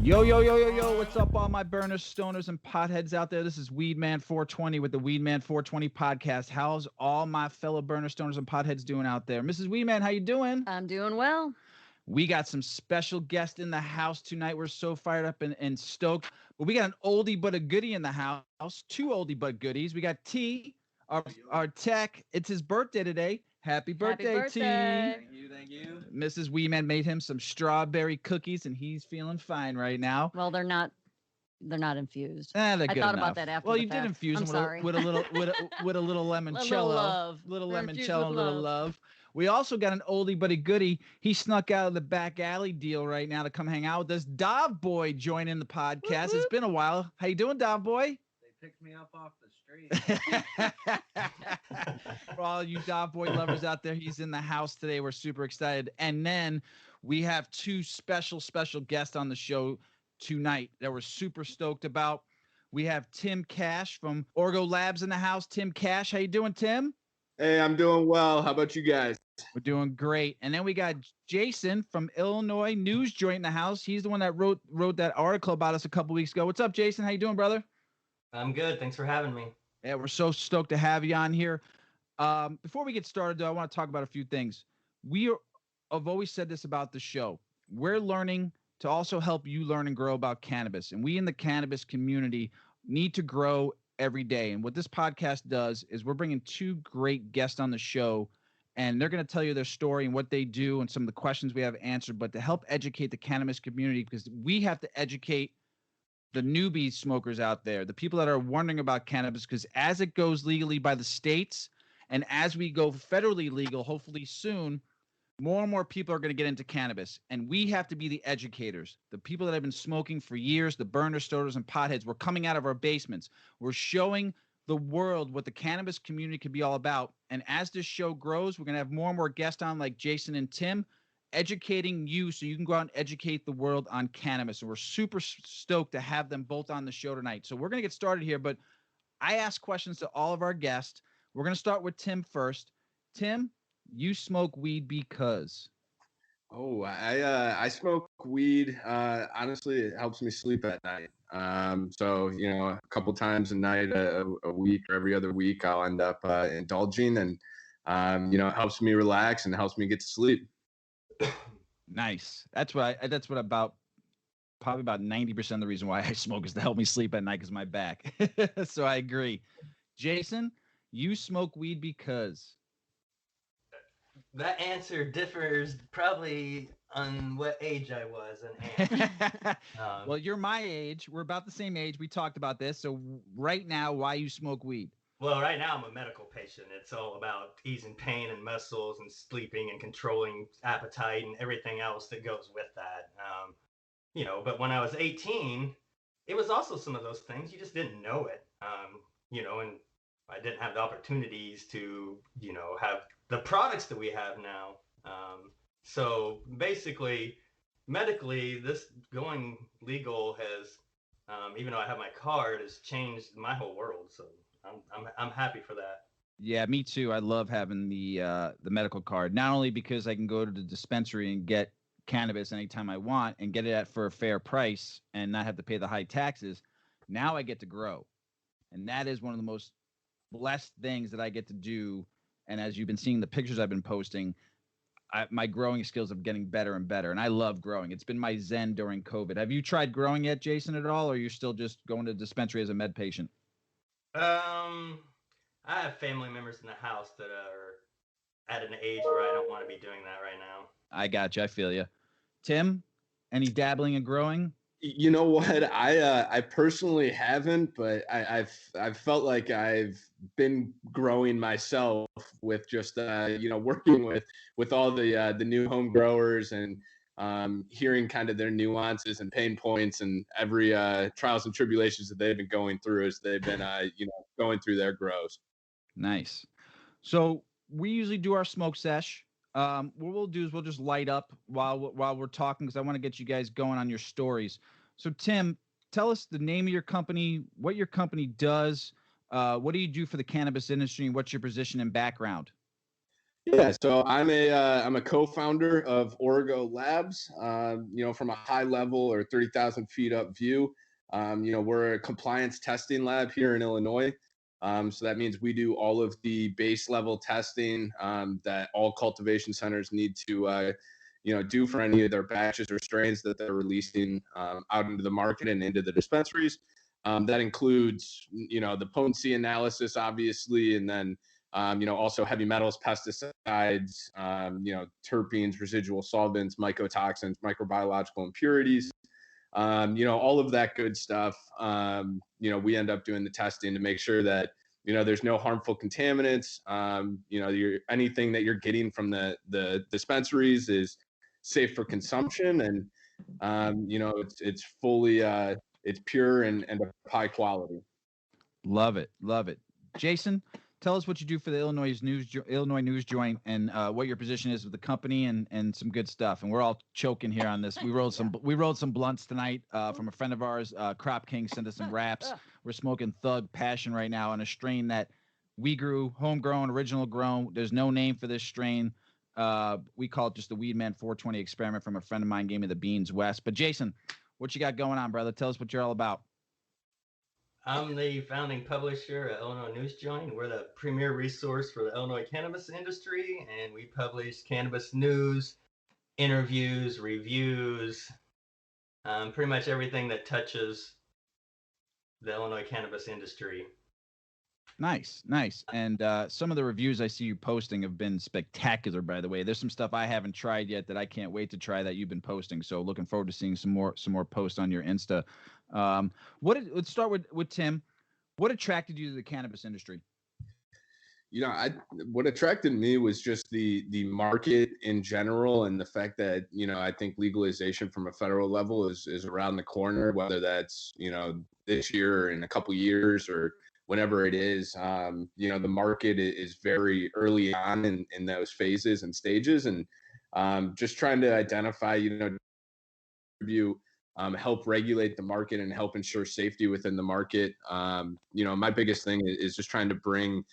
Yo, yo, yo, yo, yo, what's up, all my burners, stoners, and potheads out there? This is Weedman 420 with the Weedman 420 podcast. How's all my fellow burners, stoners, and potheads doing out there? Mrs. Weedman, how you doing? I'm doing well. We got some special guests in the house tonight. We're so fired up and stoked. But we got an oldie but a goodie in the house. Two oldie but goodies. We got T, our tech. It's his birthday today. Happy birthday, T. Thank you. Mrs. Weeman made him some strawberry cookies, and he's feeling fine right now. Well, they're not infused. They're good I thought enough. about that after. Well, the you fact. did infuse I'm them sorry. with a little limoncello, little limoncello, a little love. We also got an oldie but a goodie. He snuck out of the back alley deal right now to come hang out with us. Dov Boy joining the podcast. It's been a while. How you doing, Dov Boy? They picked me up off the street. For all you Dov Boy lovers out there, he's in the house today. We're super excited. And then we have two special guests on the show tonight that we're super stoked about. We have Tim Cash from Origo Labs in the house. Tim Cash, how you doing, Tim? Hey, I'm doing well. How about you guys? We're doing great. And then we got Jason from Illinois News Joint in the house. He's the one that wrote that article about us a couple weeks ago. What's up, Jason? How you doing, brother? I'm good. Thanks for having me. Yeah, we're so stoked to have you on here. Before we get started, though, I want to talk about a few things. I've always said this about the show. We're learning to also help you learn and grow about cannabis. And we in the cannabis community need to grow every day. And what this podcast does is we're bringing two great guests on the show, and they're going to tell you their story and what they do and some of the questions we have answered, but to help educate the cannabis community, because we have to educate the newbie smokers out there, the people that are wondering about cannabis, because as it goes legally by the states and as we go federally legal, hopefully soon, more and more people are going to get into cannabis, and we have to be the educators. The people that have been smoking for years, the burners, stoners, and potheads, we're coming out of our basements. We're showing the world what the cannabis community can be all about. And as this show grows, we're going to have more and more guests on like Jason and Tim, educating you so you can go out and educate the world on cannabis. And we're super stoked to have them both on the show tonight. So we're going to get started here, but I ask questions to all of our guests. We're going to start with Tim first. Tim, you smoke weed because? Oh, I smoke weed. Honestly, it helps me sleep at night. So, a couple times a night, a week or every other week, I'll end up indulging, and, it helps me relax and helps me get to sleep. Nice. That's probably about 90% of the reason why I smoke is to help me sleep at night because my back. So I agree. Jason, you smoke weed because? That answer differs probably on what age I was and am. Well, you're my age. We're about the same age. We talked about this. So right now, why you smoke weed? Well, right now I'm a medical patient. It's all about easing pain and muscles and sleeping and controlling appetite and everything else that goes with that. But when I was 18, it was also some of those things. You just didn't know it, and I didn't have the opportunities to, have the products that we have now. So basically, medically, this going legal has, even though I have my card, has changed my whole world. So I'm happy for that. Yeah, me too. I love having the medical card, not only because I can go to the dispensary and get cannabis anytime I want and get it for a fair price and not have to pay the high taxes. Now I get to grow. And that is one of the most blessed things that I get to do. And as you've been seeing the pictures I've been posting, my growing skills are getting better and better. And I love growing. It's been my zen during COVID. Have you tried growing yet, Jason, at all? Or you're still just going to the dispensary as a med patient? I have family members in the house that are at an age where I don't want to be doing that right now. I got you. I feel you. Tim, any dabbling and growing? You know what? I personally haven't, but I've felt like I've been growing myself with just working with all the new home growers and hearing kind of their nuances and pain points and every trials and tribulations that they've been going through as they've been going through their grows. Nice. So we usually do our smoke sesh. What we'll do is we'll just light up while we're talking because I want to get you guys going on your stories. So Tim, tell us the name of your company, what your company does, what do you do for the cannabis industry, and what's your position and background? Yeah, so I'm a co-founder of Origo Labs. From a high level or 30,000 feet up view, we're a compliance testing lab here in Illinois. So that means we do all of the base level testing that all cultivation centers need to do for any of their batches or strains that they're releasing out into the market and into the dispensaries. That includes the potency analysis, obviously, and then also heavy metals, pesticides, terpenes, residual solvents, mycotoxins, microbiological impurities, all of that good stuff. We end up doing the testing to make sure that, there's no harmful contaminants. Anything that you're getting from the dispensaries is safe for consumption. And, it's fully, it's pure and of high quality. Love it. Love it. Jason, tell us what you do for the Illinois News Joint and what your position is with the company and some good stuff. And we're all choking here on this. We rolled some blunts tonight from a friend of ours. Crop King sent us some wraps. We're smoking Thug Passion right now on a strain that we grew, homegrown, original grown. There's no name for this strain. We call it just the Weedman 420 experiment from a friend of mine gave me the beans west. But Jason, what you got going on, brother? Tell us what you're all about. I'm the founding publisher at Illinois News Joint. We're the premier resource for the Illinois cannabis industry, and we publish cannabis news, interviews, reviews, pretty much everything that touches the Illinois cannabis industry. Nice. And some of the reviews I see you posting have been spectacular, by the way. There's some stuff I haven't tried yet that I can't wait to try that you've been posting. So looking forward to seeing some more posts on your Insta. Let's start with Tim. What attracted you to the cannabis industry? What attracted me was just the market in general, and the fact that, I think legalization from a federal level is around the corner, whether that's, this year or in a couple years or whenever it is. The market is very early on in those phases and stages, and just trying to identify, help regulate the market and help ensure safety within the market. My biggest thing is just trying to bring,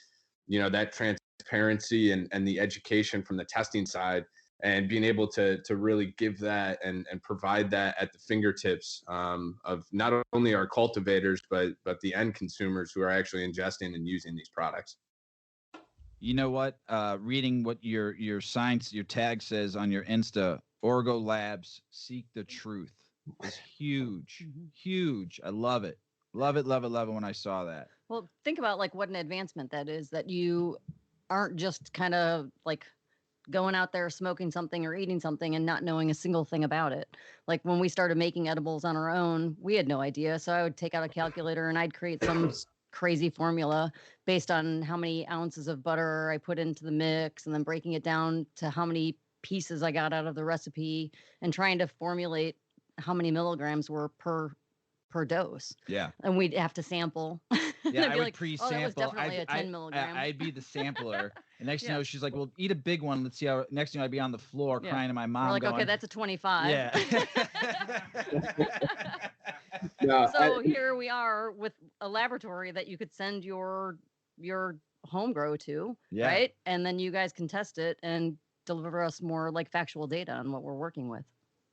that transparency and the education from the testing side, and being able to really give that and provide that at the fingertips of not only our cultivators, but the end consumers who are actually ingesting and using these products. You know what? Reading what your science, your tag says on your Insta, Origo Labs, seek the truth. It's huge, huge. I love it. Love it when I saw that. Well, think about like what an advancement that is, that you aren't just kind of like going out there smoking something or eating something and not knowing a single thing about it. Like when we started making edibles on our own, we had no idea. So I would take out a calculator and I'd create some crazy formula based on how many ounces of butter I put into the mix, and then breaking it down to how many pieces I got out of the recipe, and trying to formulate how many milligrams were per dose. Yeah. And we'd have to sample. Yeah, I would like, pre-sample. Oh, that was definitely a 10 milligram. I'd be the sampler. And next thing you know, she's like, well, eat a big one. Let's see how. Next thing I'd be on the floor crying to my mom. We're like, going, okay, that's a 25. Yeah. Here we are with a laboratory that you could send your home grow to, right? And then you guys can test it and deliver us more like factual data on what we're working with.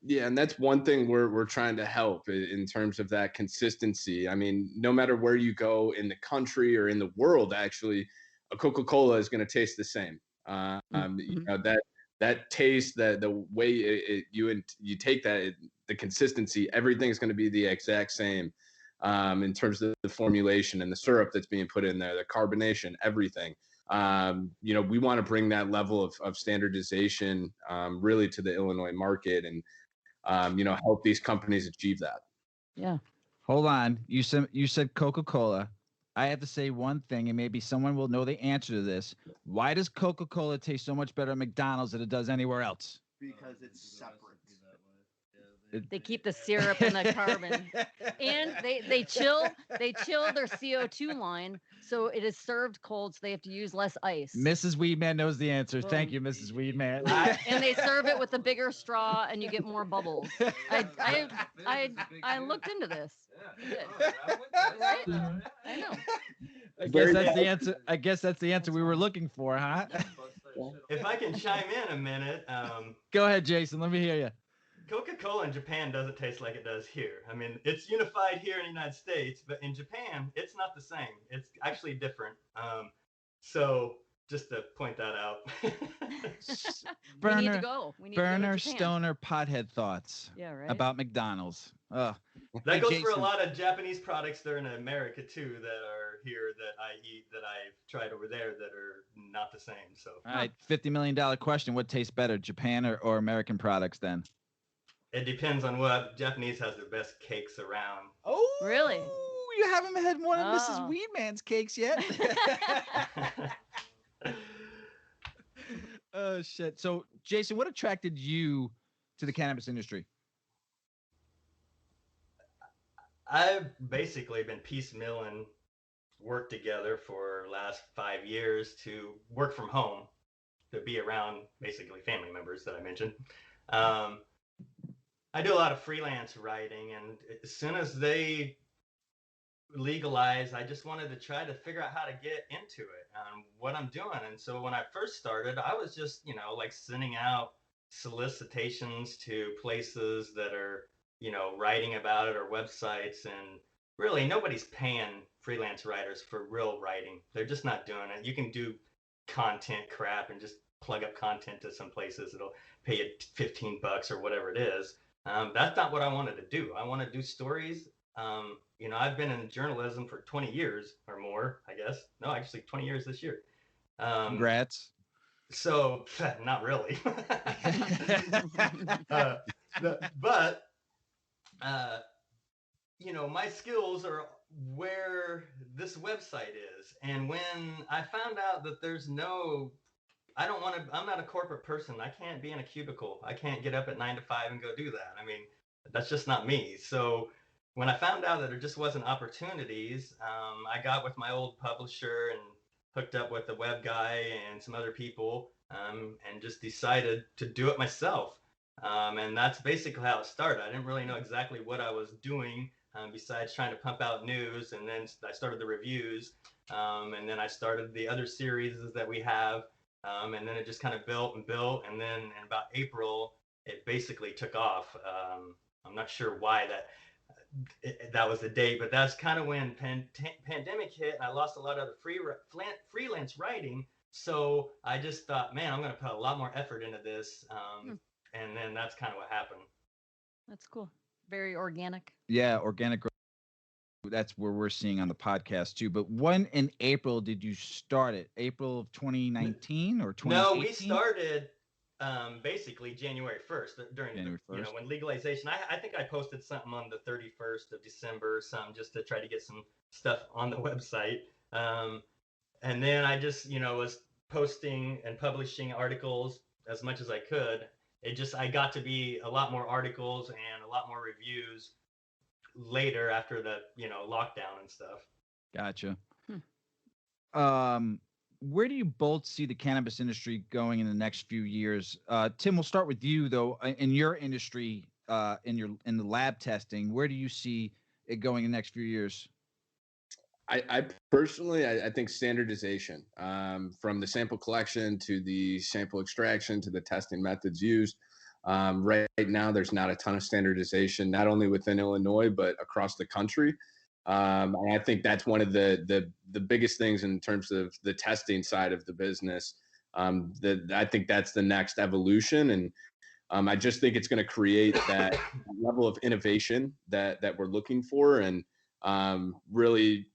Yeah, and that's one thing we're trying to help in terms of that consistency. I mean, no matter where you go in the country or in the world, actually, a Coca-Cola is going to taste the same. That taste, the way you take that, the consistency, everything's going to be the exact same in terms of the formulation and the syrup that's being put in there, the carbonation, everything. We want to bring that level of standardization really to the Illinois market, and help these companies achieve that. Yeah. Hold on. You said Coca-Cola. I have to say one thing, and maybe someone will know the answer to this. Why does Coca-Cola taste so much better at McDonald's than it does anywhere else? Because it's separate. They keep the syrup and the carbon, and they chill their CO2 line, so it is served cold, so they have to use less ice. Mrs. Weedman knows the answer. Thank you, Mrs. Weedman. And they serve it with a bigger straw, and you get more bubbles. I looked into this. Right? I know. I guess Very that's the nice. answer. I guess that's the answer we were looking for, huh? If I can chime in a minute, Go ahead, Jason. Let me hear you. Coca-Cola in Japan doesn't taste like it does here. I mean, it's unified here in the United States, but in Japan, it's not the same. It's actually different. So just to point that out. We need to Burner, go. We need to go burner, to Japan. stoner, pothead thoughts Yeah, right. about McDonald's. That Hey, goes for a Jason. lot of Japanese products that are in America too that are here that I eat that I've tried over there that are not the same. So All right, $50 million question. What tastes better, Japan or American products then? it depends on what. Japanese has the best cakes around. Oh, Really? You haven't had one of Oh. Mrs. Weedman's cakes yet? Oh, shit. So, Jason, what attracted you to the cannabis industry? I've basically been piecemealing work together for last 5 years to work from home, to be around basically family members that I mentioned. I do a lot of freelance writing, and as soon as they legalized, I just wanted to try to figure out how to get into it, what I'm doing. And so when I first started, I was just, like sending out solicitations to places that are, writing about it, or websites, and really nobody's paying freelance writers for real writing. They're just not doing it. You can do content crap and just plug up content to some places. It'll pay you $15 or whatever it is. That's not what I wanted to do. I want to do stories. I've been in journalism for 20 years or more, I guess. No, actually 20 years this year. Congrats. So not really. My skills are where this website is. And when I found out that I'm not a corporate person. I can't be in a cubicle. I can't get up at 9 to 5 and go do that. I mean, that's just not me. So when I found out that there just wasn't opportunities, I got with my old publisher and hooked up with the web guy and some other people, and just decided to do it myself. And that's basically how it started. I didn't really know exactly what I was doing, besides trying to pump out news. And then I started the reviews, and then I started the other series that we have. And then it just kind of built and built. And then in about April, it basically took off. I'm not sure why that was the date, but that's kind of when pandemic hit, and I lost a lot of the freelance writing. So I just thought, man, I'm going to put a lot more effort into this. And then that's kind of what happened. That's cool. Very organic. Yeah, organic growth. That's where we're seeing on the podcast too. But when in April did you start it? April of 2019 or 2018? No, we started basically January 1st during January 1st. when legalization. I think I posted something on the 31st of December or something, just to try to get some stuff on the website. And then I just was posting and publishing articles as much as I could. I got to be a lot more articles and a lot more reviews later after the lockdown and stuff. Gotcha. Where do you both see the cannabis industry going in the next few years? Tim, we'll start with you though. In your industry, in the lab testing, where do you see it going in the next few years? I personally, I think standardization, from the sample collection to the sample extraction to the testing methods used. Right now, there's not a ton of standardization, not only within Illinois, but across the country. And I think that's one of the biggest things in terms of the testing side of the business. I think that's the next evolution. And I just think it's going to create that level of innovation that we're looking for. And really,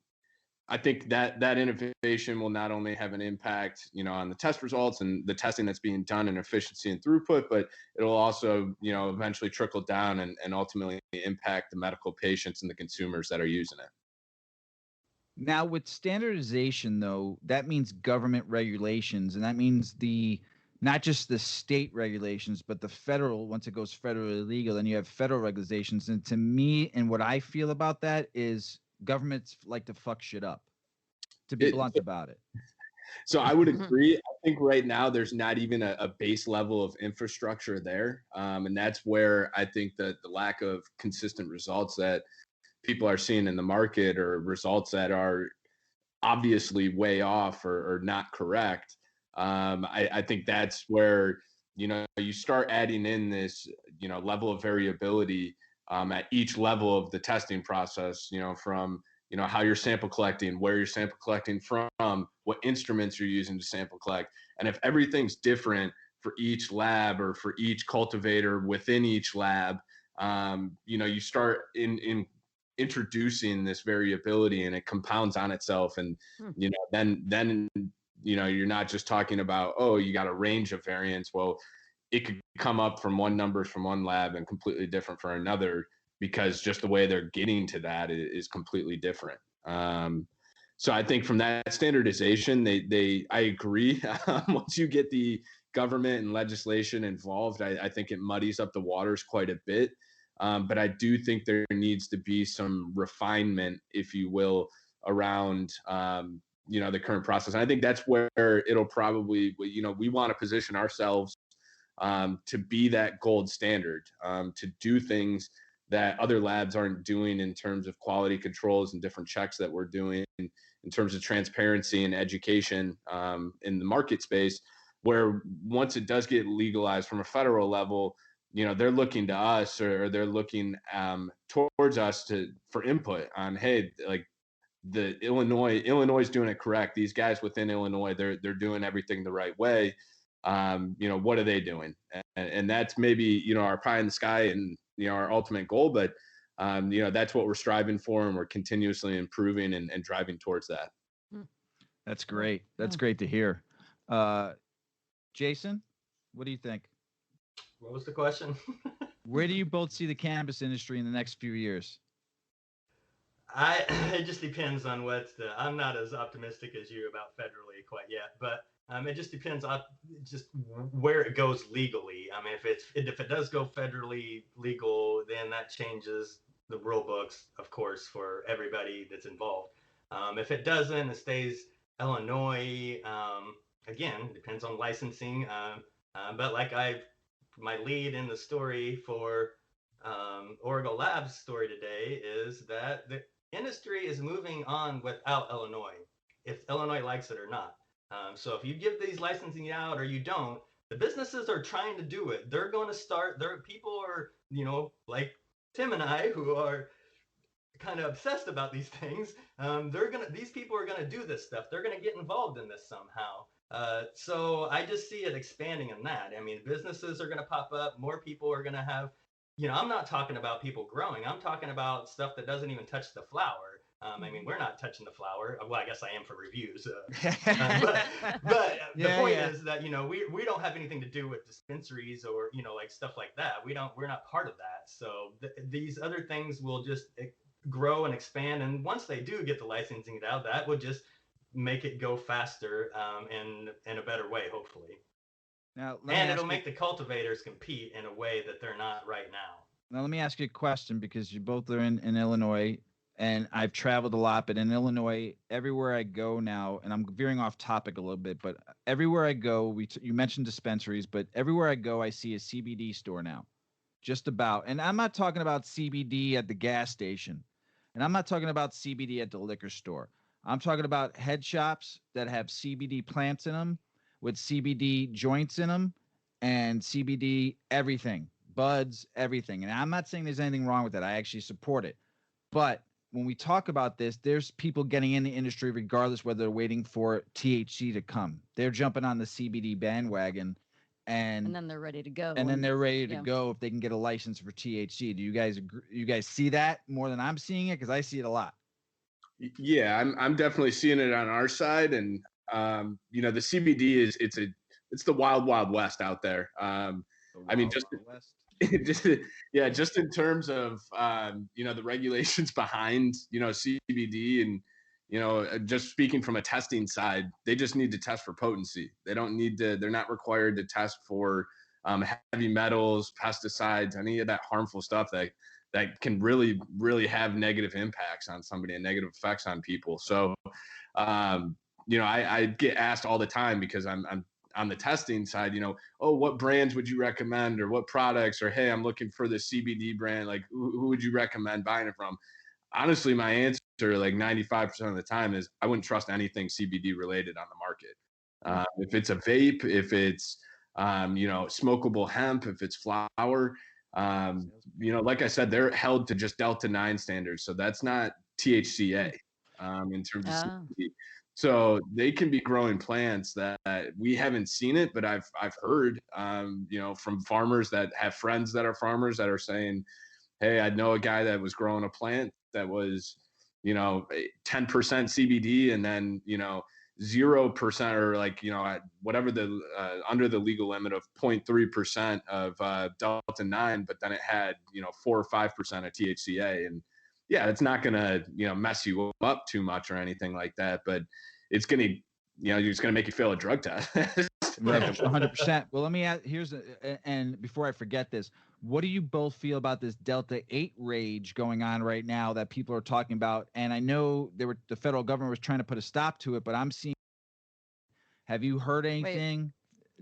I think that innovation will not only have an impact, on the test results and the testing that's being done and efficiency and throughput, but it'll also, eventually trickle down and ultimately impact the medical patients and the consumers that are using it. Now, with standardization, though, that means government regulations, and that means not just the state regulations, but the federal. Once it goes federally legal, then you have federal regulations. And to me, and what I feel about that is governments like to fuck shit up, to be blunt about it. So I would agree. I think right now there's not even a base level of infrastructure there. And that's where I think that the lack of consistent results that people are seeing in the market, or results that are obviously way off or not correct, I think that's where, you start adding in this, level of variability at each level of the testing process, from, how you're sample collecting, where you're sample collecting from, what instruments you're using to sample collect. And if everything's different for each lab or for each cultivator within each lab, you start in introducing this variability, and it compounds on itself. And, then you're not just talking about, oh, you got a range of variants. Well, it could come up from one numbers from one lab and completely different for another, because just the way they're getting to that is completely different. So I think from that standardization, I agree. Once you get the government and legislation involved, I think it muddies up the waters quite a bit. But I do think there needs to be some refinement, if you will, around the current process. And I think that's where it'll probably, we want to position ourselves to be that gold standard, to do things that other labs aren't doing in terms of quality controls and different checks that we're doing in terms of transparency and education in the market space, where once it does get legalized from a federal level, they're looking to us, or they're looking towards us for input on, hey, like the Illinois is doing it correct. These guys within Illinois, they're doing everything the right way. What are they doing? And that's maybe, our pie in the sky and, our ultimate goal, but that's what we're striving for, and we're continuously improving and driving towards that. That's great. That's great to hear. Jason, what do you think? What was the question? Where do you both see the cannabis industry in the next few years? It just depends on I'm not as optimistic as you about federally quite yet, but it just depends on just where it goes legally. I mean, if it does go federally legal, then that changes the rule books, of course, for everybody that's involved. If it doesn't, it stays Illinois. Again, it depends on licensing. But like my lead in the story for Origo Labs story today is that the industry is moving on without Illinois, if Illinois likes it or not. So if you give these licensing out or you don't, the businesses are trying to do it. They're going to start. People are, like Tim and I, who are kind of obsessed about these things. These people are gonna do this stuff. They're gonna get involved in this somehow. So I just see it expanding in that. I mean, businesses are gonna pop up. More people are gonna have. I'm not talking about people growing. I'm talking about stuff that doesn't even touch the flower. I mean, we're not touching the flower. Well, I guess I am for reviews. But the point is that, we don't have anything to do with dispensaries or, like stuff like that. We're not part of that. So these other things will just grow and expand. And once they do get the licensing out, that would just make it go faster in a better way, hopefully. Now, it'll make the cultivators compete in a way that they're not right now. Now, let me ask you a question, because you both are in Illinois. And I've traveled a lot, but in Illinois, everywhere I go now, and I'm veering off topic a little bit, but everywhere I go, you mentioned dispensaries, but everywhere I go, I see a CBD store now, just about. And I'm not talking about CBD at the gas station, and I'm not talking about CBD at the liquor store. I'm talking about head shops that have CBD plants in them, with CBD joints in them, and CBD everything, buds, everything. And I'm not saying there's anything wrong with that. I actually support it. But when we talk about this, there's people getting in the industry regardless whether they're waiting for THC to come. They're jumping on the CBD bandwagon, and then they're ready to go. And then they're ready to go if they can get a license for THC. Do you guys agree? You guys see that more than I'm seeing it? Because I see it a lot. Yeah, I'm definitely seeing it on our side, and the CBD it's the wild west out there. I mean, just in terms of the regulations behind CBD, and just speaking from a testing side, they just need to test for potency. They're not required to test for heavy metals, pesticides, any of that harmful stuff that can really have negative impacts on somebody and negative effects on people. So I get asked all the time, because I'm on the testing side, oh, what brands would you recommend, or what products, or, hey, I'm looking for the CBD brand. Like, who would you recommend buying it from? Honestly, my answer answer like 95% of the time is I wouldn't trust anything CBD related on the market. If it's a vape, if it's smokable hemp, if it's flower, like I said, they're held to just Delta 9 standards, so that's not THCA in terms of CBD. So they can be growing plants that we haven't seen it, but I've heard, from farmers that have friends that are farmers that are saying, hey, I know a guy that was growing a plant that was, 10% CBD and then, 0% or like, whatever the under the legal limit of 0.3% of Delta 9, but then it had, 4 or 5% of THCA. And yeah, it's not going to, mess you up too much or anything like that, but it's going to, it's going to make you fail a drug test. Right, 100%. Well, let me ask, and before I forget this, what do you both feel about this Delta 8 rage going on right now that people are talking about? And I know the federal government was trying to put a stop to it, but I'm seeing, have you heard anything?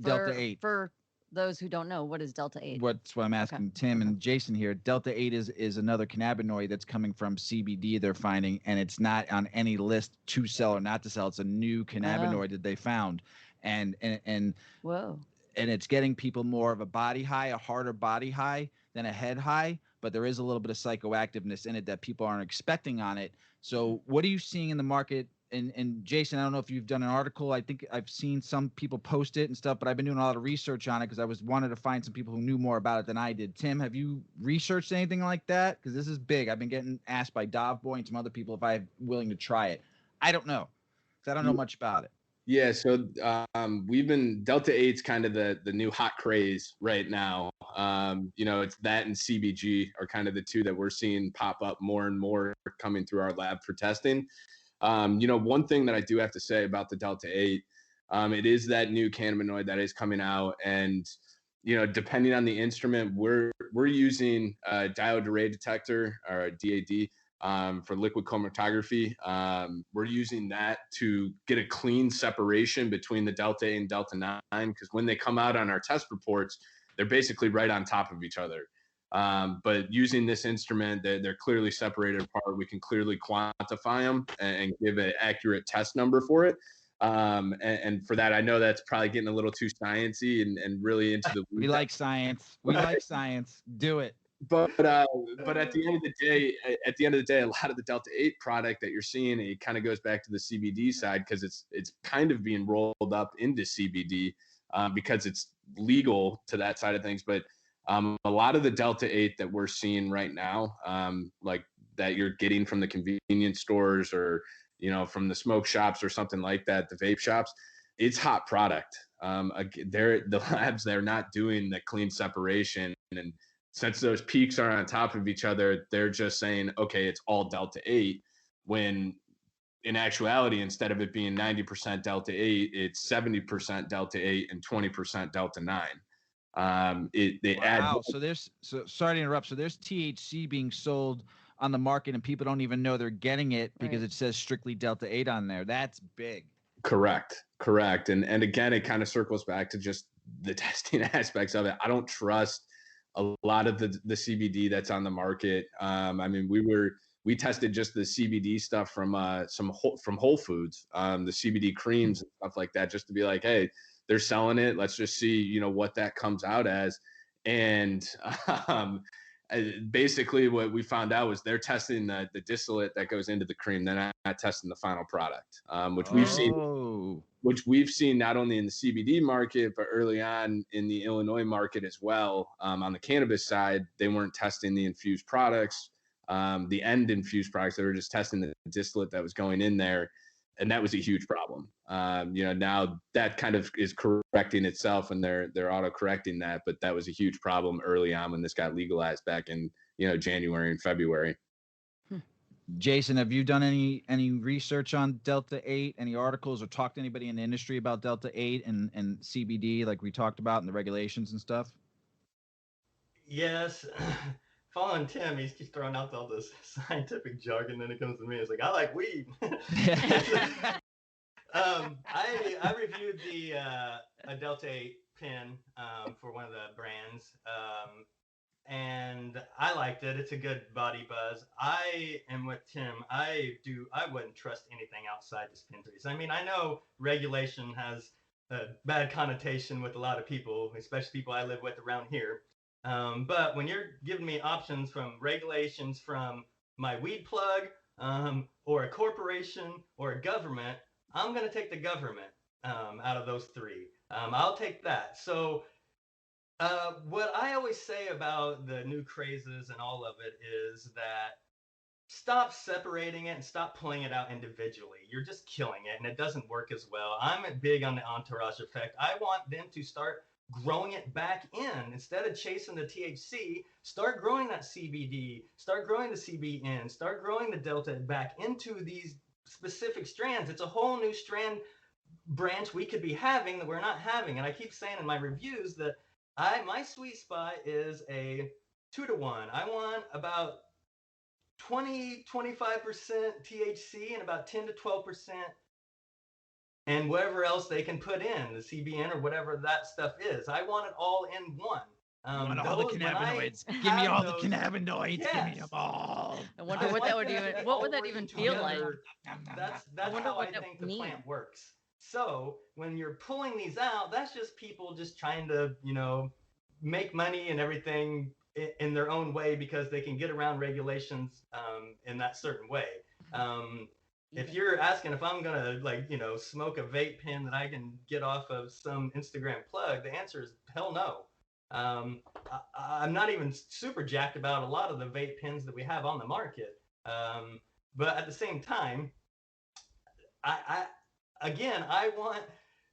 Delta 8. For those who don't know, what is Delta 8? What's what I'm asking Tim and Jason here. Delta 8 is another cannabinoid that's coming from CBD they're finding, and it's not on any list to sell or not to sell. It's a new cannabinoid that they found. And whoa. And it's getting people more of a body high, a harder body high than a head high, but there is a little bit of psychoactiveness in it that people aren't expecting on it. So what are you seeing in the market? And Jason, I don't know if you've done an article. I think I've seen some people post it and stuff, but I've been doing a lot of research on it because I wanted to find some people who knew more about it than I did. Tim, have you researched anything like that? Because this is big. I've been getting asked by Dov Boy and some other people if I'm willing to try it. I don't know, because I don't know much about it. Yeah, so Delta 8's kind of the new hot craze right now. It's that and CBG are kind of the two that we're seeing pop up more and more coming through our lab for testing. One thing that I do have to say about the Delta 8, it is that new cannabinoid that is coming out, and depending on the instrument, we're using a diode array detector, or a DAD. For liquid chromatography, we're using that to get a clean separation between the Delta 8 and Delta 9, because when they come out on our test reports, they're basically right on top of each other. But using this instrument, they're clearly separated apart. We can clearly quantify them and give an accurate test number for it. And for that, I know that's probably getting a little too sciencey and really into the. We like science. We like science. Do it. But at the end of the day, a lot of the Delta 8 product that you're seeing, it kind of goes back to the CBD side, because it's kind of being rolled up into CBD because it's legal to that side of things. But a lot of the Delta 8 that we're seeing right now, like that you're getting from the convenience stores or from the smoke shops or something like that, the vape shops, it's hot product. The labs, they're not doing the clean separation, and since those peaks are on top of each other, they're just saying, okay, it's all Delta 8, when in actuality, instead of it being 90% Delta 8, it's 70% Delta 8 and 20% Delta 9. So sorry to interrupt. So there's THC being sold on the market and people don't even know they're getting it because it says strictly Delta 8 on there. That's big. Correct. And again, it kind of circles back to just the testing aspects of it. I don't trust a lot of the CBD that's on the market. We tested just the CBD stuff from Whole Foods, the CBD creams and stuff like that, just to be like, hey, they're selling it. Let's just see, what that comes out as. And basically what we found out was they're testing the distillate that goes into the cream. They're not testing the final product, which we've seen not only in the CBD market, but early on in the Illinois market as well. On the cannabis side, they weren't testing the infused products, the end infused products. They were just testing the distillate that was going in there. And that was a huge problem. Now that kind of is correcting itself, and they're auto-correcting that. But that was a huge problem early on when this got legalized back in, January and February. Jason, have you done any research on Delta 8, any articles, or talked to anybody in the industry about Delta 8 and CBD, like we talked about, and the regulations and stuff? Yes. Following Tim, he's throwing out all this scientific jargon, then it comes to me. It's like, I like weed. I reviewed a Delta 8 pen for one of the brands. and I liked it. It's a good body buzz. I am with Tim. I wouldn't trust anything outside dispensaries. I mean, I know regulation has a bad connotation with a lot of people, especially people I live with around here. But when you're giving me options from regulations from my weed plug, or a corporation or a government, I'm going to take the government out of those three. I'll take that. So what I always say about the new crazes and all of it is that stop separating it and stop pulling it out individually. You're just killing it and it doesn't work as well. I'm big on the entourage effect. I want them to start growing it back in instead of chasing the THC. Start growing that CBD, start growing the CBN, start growing the Delta back into these specific strands. It's a whole new strand branch we could be having that we're not having. And I keep saying in my reviews that my sweet spot is a 2-to-1. I want about 20-25% THC and about 10 to 12% and whatever else they can put in, the CBN or whatever that stuff is. I want it all in one. Want all the cannabinoids. Give me all the cannabinoids. Yes. Give me them all. I wonder what that would even, what would that even feel like? That's wonder how I what that think would the mean. plant works. So when you're pulling these out, that's just people just trying to, make money and everything in their own way because they can get around regulations in that certain way. If you're asking if I'm gonna smoke a vape pen that I can get off of some Instagram plug, the answer is hell no. I'm not even super jacked about a lot of the vape pens that we have on the market. But at the same time, I want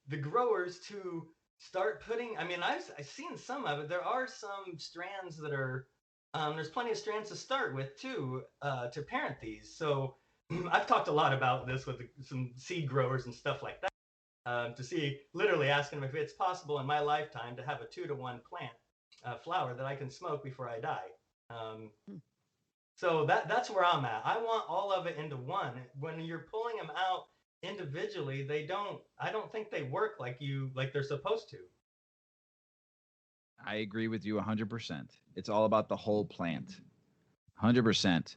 the growers to start putting. I mean, I've seen some of it. There are some strands that are. There's plenty of strands to start with too, to parent these. So I've talked a lot about this with some seed growers and stuff like that. To see, literally asking them if it's possible in my lifetime to have a 2-to-1 plant flower that I can smoke before I die. So that's where I'm at. I want all of it into one. When you're pulling them out individually, I don't think they work like they're supposed to. I agree with you 100%. It's all about the whole plant. 100%.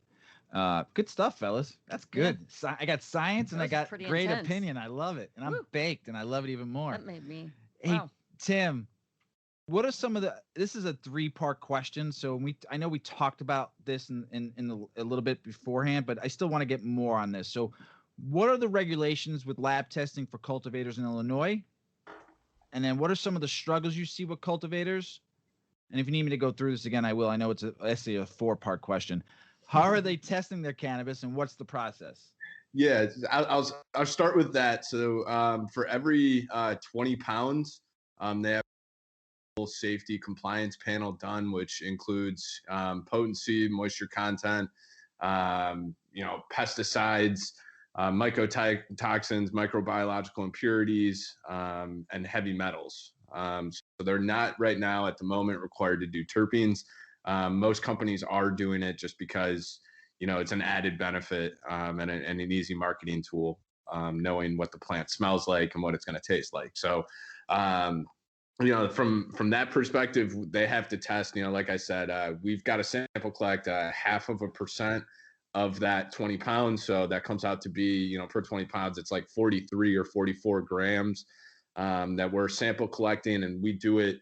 Good stuff, fellas. That's good. Yeah. I got science and I got great intense opinion. I love it. And I'm baked and I love it even more. That made me. Hey, wow. Tim, what are some of this is a 3-part question. So I know we talked about this in a little bit beforehand, but I still want to get more on this. So what are the regulations with lab testing for cultivators in Illinois? And then what are some of the struggles you see with cultivators? And if you need me to go through this again, I will. I know it's actually a 4-part question. How are they testing their cannabis and what's the process? Yeah, I'll start with that. So for every 20 pounds, they have a full safety compliance panel done, which includes potency, moisture content, pesticides, mycotoxins, microbiological impurities, and heavy metals. So they're not right now at the moment required to do terpenes. Most companies are doing it just because, it's an added benefit and an easy marketing tool, knowing what the plant smells like and what it's going to taste like. So, from that perspective, they have to test, like I said, we've got to sample collect 0.5% of that 20 pounds. So that comes out to be, per 20 pounds, it's like 43 or 44 grams that we're sample collecting, and we do it,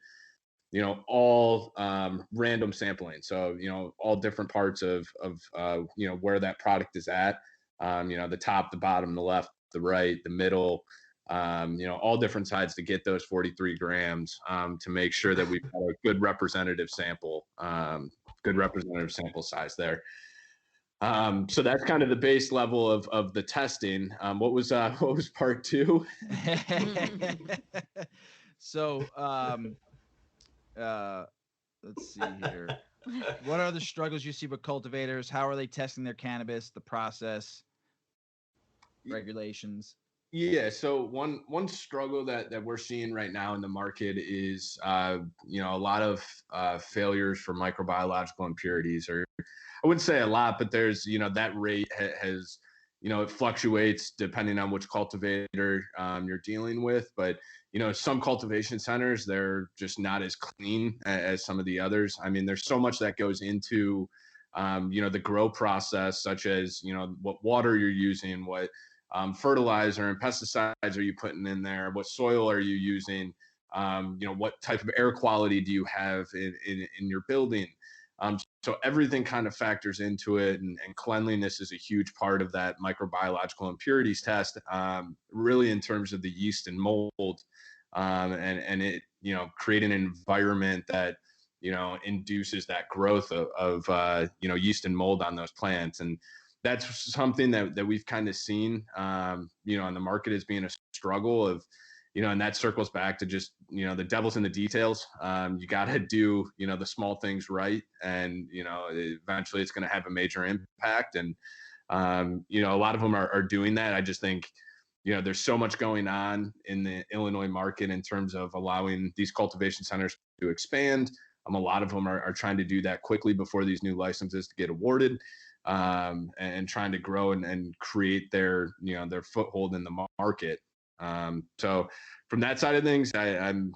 all random sampling. So, all different parts of where that product is at, the top, the bottom, the left, the right, the middle, all different sides to get those 43 grams to make sure that we've got a good representative sample size there. So that's kind of the base level of the testing. What was part 2? So, let's see here. What are the struggles you see with cultivators? How are they testing their cannabis? The process, regulations. Yeah. So one struggle that we're seeing right now in the market is, a lot of failures for microbiological impurities, or I wouldn't say a lot, but there's, that rate has, it fluctuates depending on which cultivator you're dealing with. But, some cultivation centers, they're just not as clean as some of the others. I mean, there's so much that goes into, the grow process, such as, what water you're using, what fertilizer and pesticides are you putting in there, what soil are you using, what type of air quality do you have in your building. So everything kind of factors into it, and cleanliness is a huge part of that microbiological impurities test, really in terms of the yeast and mold, and it, creating an environment that, induces that growth of yeast and mold on those plants. And that's something that we've kind of seen, on the market as being a struggle of, and that circles back to just, the devil's in the details. You got to do, the small things right. And, eventually it's going to have a major impact. And, a lot of them are doing that. I just think, there's so much going on in the Illinois market in terms of allowing these cultivation centers to expand. A lot of them are trying to do that quickly before these new licenses get awarded, and trying to grow and create their foothold in the market. So from that side of things, I'm,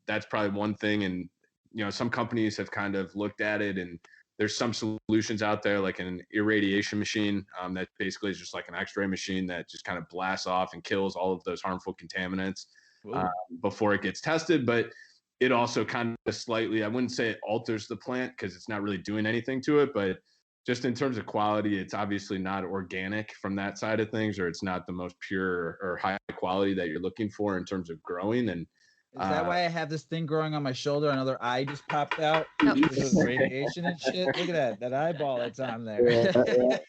that's probably one thing. And, some companies have kind of looked at it, and there's some solutions out there, like an irradiation machine, that basically is just like an X-ray machine that just kind of blasts off and kills all of those harmful contaminants before it gets tested. But it also kind of slightly, I wouldn't say it alters the plant, because it's not really doing anything to it, but just in terms of quality, it's obviously not organic from that side of things, or it's not the most pure or high quality that you're looking for in terms of growing. And is that why I have this thing growing on my shoulder? Another eye just popped out. No. This is radiation and shit. Look at that eyeball that's on there.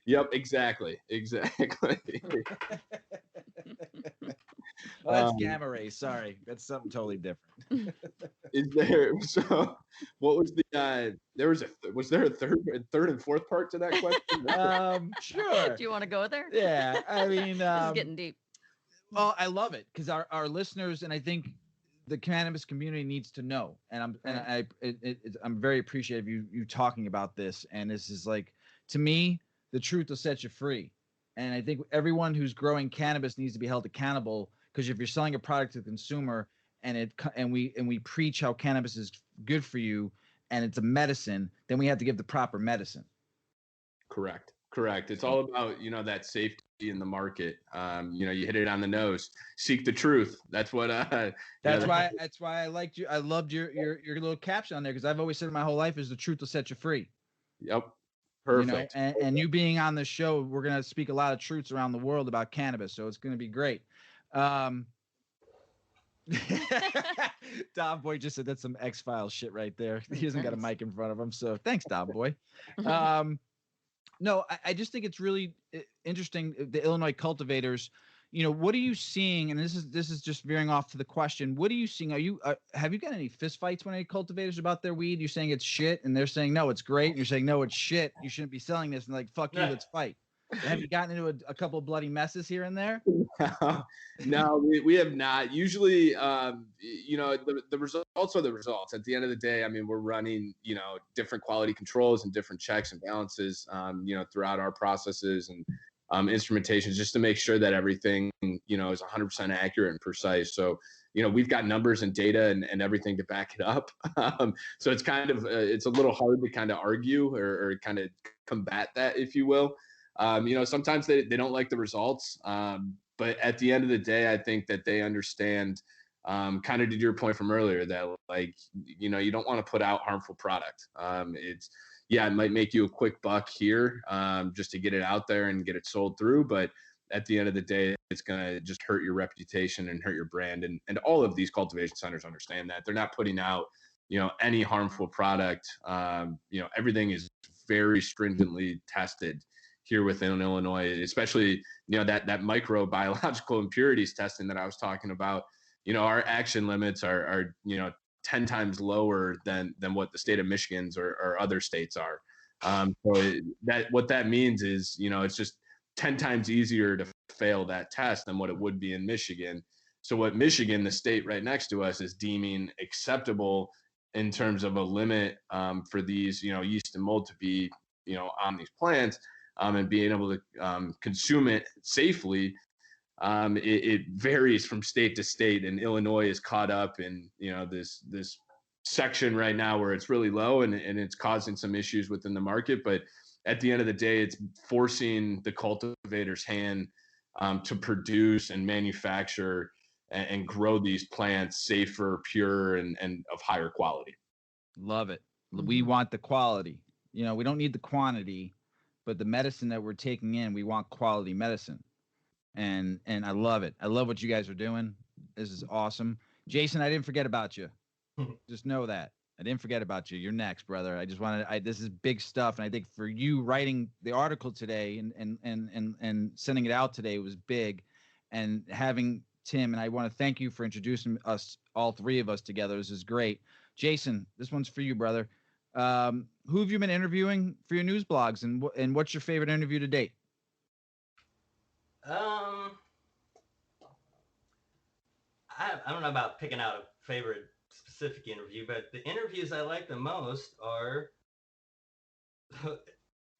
Yep, exactly. Oh, that's gamma rays. Sorry, that's something totally different. Is there? So, what was the? Was there a third and fourth part to that question? Sure. Do you want to go there? Yeah, I mean, This is getting deep. Well, I love it, because our listeners, and I think the cannabis community needs to know, and I'm very appreciative of you talking about this. And this is, like, to me, the truth will set you free. And I think everyone who's growing cannabis needs to be held accountable, because if you're selling a product to the consumer, and we preach how cannabis is good for you and it's a medicine, then we have to give the proper medicine. Correct. It's all about, that safety in the market. You hit it on the nose. Seek the truth. That's what. That's why I liked you. I loved your little caption on there, because I've always said my whole life is the truth will set you free. Yep. Perfect. And you being on the show, we're gonna speak a lot of truths around the world about cannabis, so it's gonna be great. Dom Boy just said that's some X-Files shit right there. He hasn't got a mic in front of him, so thanks, Dom Boy. No, I just think it's really interesting, the Illinois cultivators. What are you seeing? And this is just veering off to the question. What are you seeing? Have you got any fist fights when any cultivators about their weed? You're saying it's shit, and they're saying no, it's great. And you're saying no, it's shit. You shouldn't be selling this. And like, fuck you, let's fight. Have you gotten into a couple of bloody messes here and there? No, we have not. Usually, the results are the results. At the end of the day, I mean, we're running, different quality controls and different checks and balances, throughout our processes and instrumentations, just to make sure that everything, is 100% accurate and precise. So, we've got numbers and data and everything to back it up. So it's kind of, it's a little hard to kind of argue or kind of combat that, if you will. Sometimes they don't like the results. But at the end of the day, I think that they understand, kind of to your point from earlier, that like, you don't want to put out harmful product. It might make you a quick buck here, just to get it out there and get it sold through. But at the end of the day, it's going to just hurt your reputation and hurt your brand. And all of these cultivation centers understand that. They're not putting out, any harmful product. Everything is very stringently tested here within Illinois, especially, that microbiological impurities testing that I was talking about. Our action limits are 10 times lower than what the state of Michigan's or other states are. What that means is, it's just 10 times easier to fail that test than what it would be in Michigan. So what Michigan, the state right next to us, is deeming acceptable in terms of a limit, for these, yeast and mold to be, on these plants, and being able to consume it safely, it varies from state to state. And Illinois is caught up in, this section right now where it's really low, and it's causing some issues within the market. But at the end of the day, it's forcing the cultivator's hand to produce and manufacture and grow these plants safer, pure, and of higher quality. Love it. We want the quality. We don't need the quantity, but the medicine that we're taking in, we want quality medicine. And I love it. I love what you guys are doing. This is awesome. Jason, I didn't forget about you. Just know that. I didn't forget about you. You're next, brother. I just wanted this is big stuff. And I think for you writing the article today and sending it out today was big. And having Tim, and I want to thank you for introducing us, all three of us together. This is great. Jason, this one's for you, brother. Who have you been interviewing for your news blogs, and what's your favorite interview to date? I don't know about picking out a favorite specific interview, but the interviews I like the most are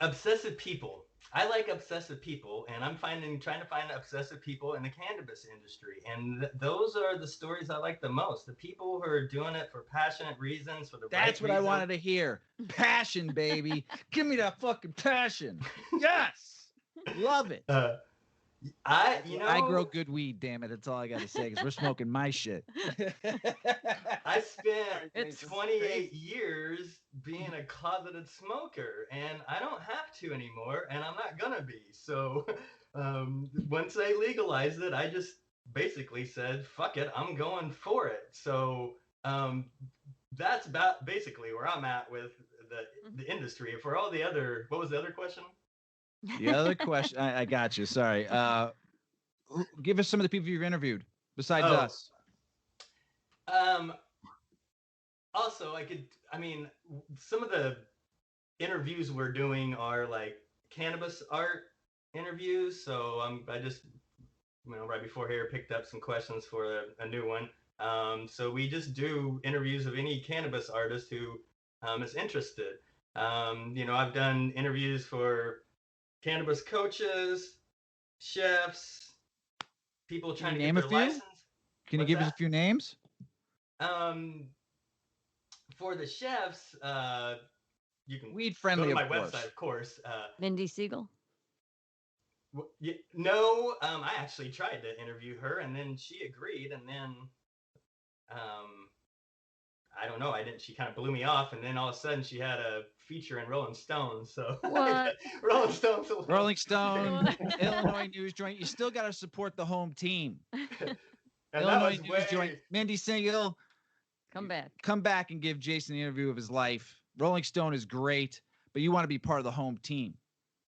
obsessive people. I like obsessive people, and I'm trying to find obsessive people in the cannabis industry, and those are the stories I like the most. The people who are doing it for passionate reasons, for the That's right what reasons. I wanted to hear. Passion, baby. Give me that fucking passion. Yes, love it. I grow good weed. Damn it, that's all I got to say. Because we're smoking my shit. I spent 28 years being a closeted smoker, and I don't have to anymore, and I'm not gonna be. So once they the it, I just basically said, fuck it, I'm going for it. So that's about basically where I'm at with the industry. For all the other, what was the other question? The other question, I got you. Sorry. Give us some of the people you've interviewed besides us. Also, some of the interviews we're doing are like cannabis art interviews. So I just, right before here, picked up some questions for a new one. So we just do interviews of any cannabis artist who is interested. I've done interviews for cannabis coaches, chefs, people trying to get their license. Can you give us a few names? For the chefs, you can weed friendly. Go to my website, of course. Mindy Siegel. No, I actually tried to interview her, and then she agreed, and then I don't know. She kind of blew me off, and then all of a sudden she had a feature in Rolling Stone. So what? Rolling Stone, Illinois news joint. You still got to support the home team. And Illinois news joint. Mindy Siegel, come back and give Jason the interview of his life. Rolling Stone is great, but you want to be part of the home team.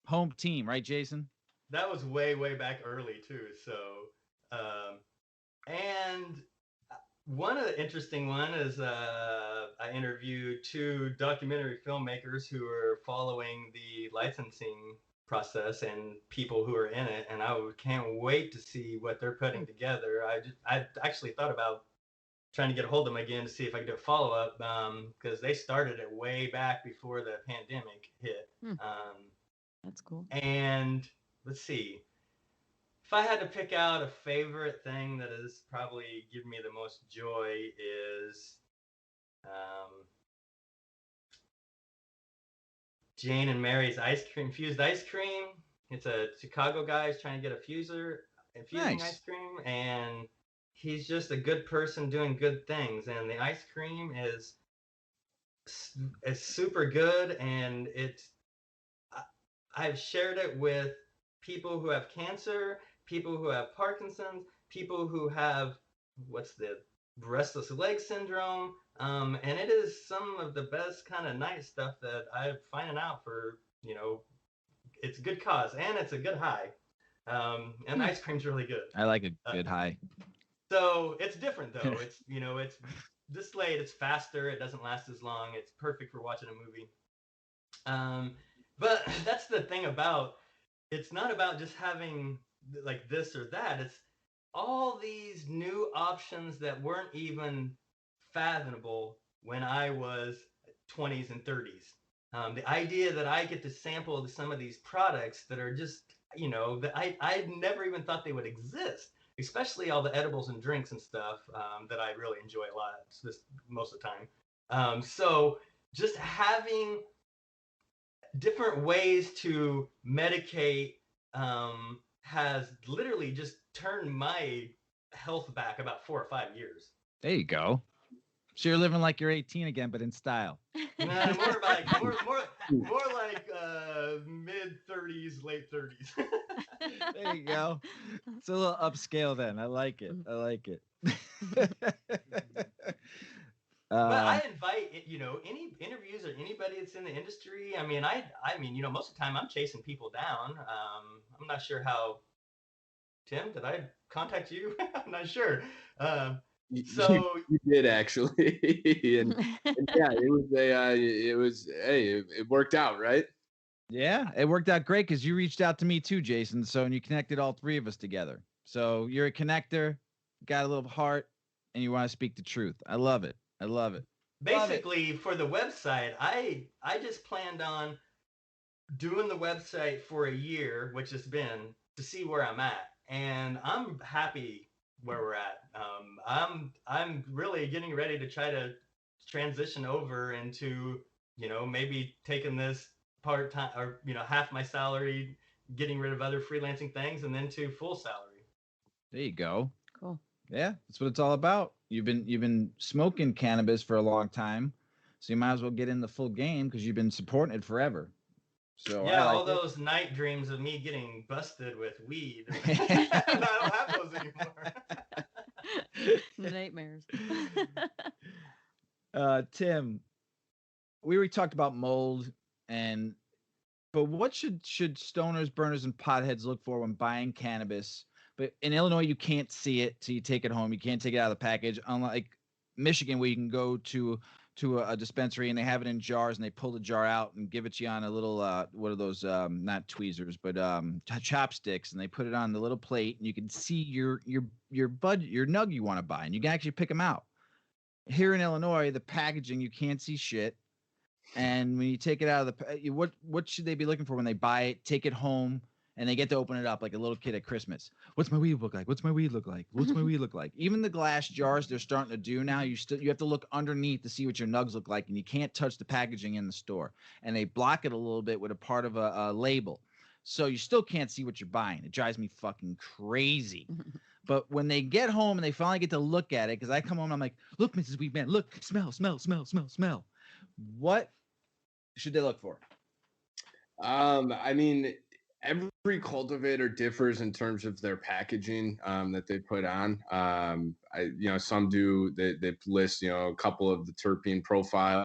Home team, right, Jason? That was way back early too. So, and one of the interesting one is I interviewed two documentary filmmakers who are following the licensing process and people who are in it, and I can't wait to see what they're putting together. I actually thought about trying to get a hold of them again to see if I could do a follow-up, because they started it way back before the pandemic hit. That's cool. And let's see. If I had to pick out a favorite thing that has probably given me the most joy is Jane and Mary's infused ice cream. It's a Chicago guy who's trying to get infusing ice cream, and he's just a good person doing good things. And the ice cream is super good, and I've shared it with people who have cancer, people who have Parkinson's, people who have restless leg syndrome, and it is some of the best kind of nice stuff that I'm finding out for, it's a good cause, and it's a good high, and the ice cream's really good. I like a good high. So it's different though. It's it's this late, it's faster, it doesn't last as long, it's perfect for watching a movie. But that's the thing about, it's not about just having like this or that. It's all these new options that weren't even fathomable when I was 20s and 30s. The idea that I get to sample some of these products that are just, that I never even thought they would exist, especially all the edibles and drinks and stuff that I really enjoy a lot most of the time. So just having different ways to medicate has literally just turned my health back about 4 or 5 years. There you go. So you're living like you're 18 again, but in style. Nah, more like mid 30s, late 30s. There you go. It's a little upscale then. I like it. I like it. But I invite any interviews or anybody that's in the industry. I mean, most of the time I'm chasing people down. I'm not sure how. Tim, did I contact you? I'm not sure. So you did actually, and yeah, it worked out, right? Yeah, it worked out great because you reached out to me too, Jason. So and you connected all three of us together. So you're a connector, got a little heart, and you want to speak the truth. I love it. I love it. Basically, for the website, I just planned on doing the website for a year, which has been to see where I'm at, and I'm happy where we're at. I'm really getting ready to try to transition over into maybe taking this part time or half my salary, getting rid of other freelancing things, and then to full salary. There you go. Cool. Yeah, that's what it's all about. You've been smoking cannabis for a long time, so you might as well get in the full game because you've been supporting it forever. So yeah, all those night dreams of me getting busted with weed, I don't have those anymore. Nightmares. Tim, we already talked about mold but what should stoners, burners, and potheads look for when buying cannabis? But in Illinois, you can't see it till you take it home. You can't take it out of the package. Unlike Michigan, where you can go to a dispensary and they have it in jars and they pull the jar out and give it to you on a little what are those not tweezers but chopsticks, and they put it on the little plate and you can see your budget, your nug you want to buy, and you can actually pick them out. Here in Illinois, the packaging, you can't see shit. And when you take it out of the, what should they be looking for when they buy it, take it home, and they get to open it up like a little kid at Christmas? What's my weed look like? What's my weed look like? What's my weed look like? Even the glass jars they're starting to do now, you have to look underneath to see what your nugs look like, and you can't touch the packaging in the store. And they block it a little bit with a part of a label, so you still can't see what you're buying. It drives me fucking crazy. But when they get home and they finally get to look at it, because I come home and I'm like, look, Mrs. Weedman, look, smell. What should they look for? I mean, every cultivator differs in terms of their packaging that they put on. Some do they list a couple of the terpene profile,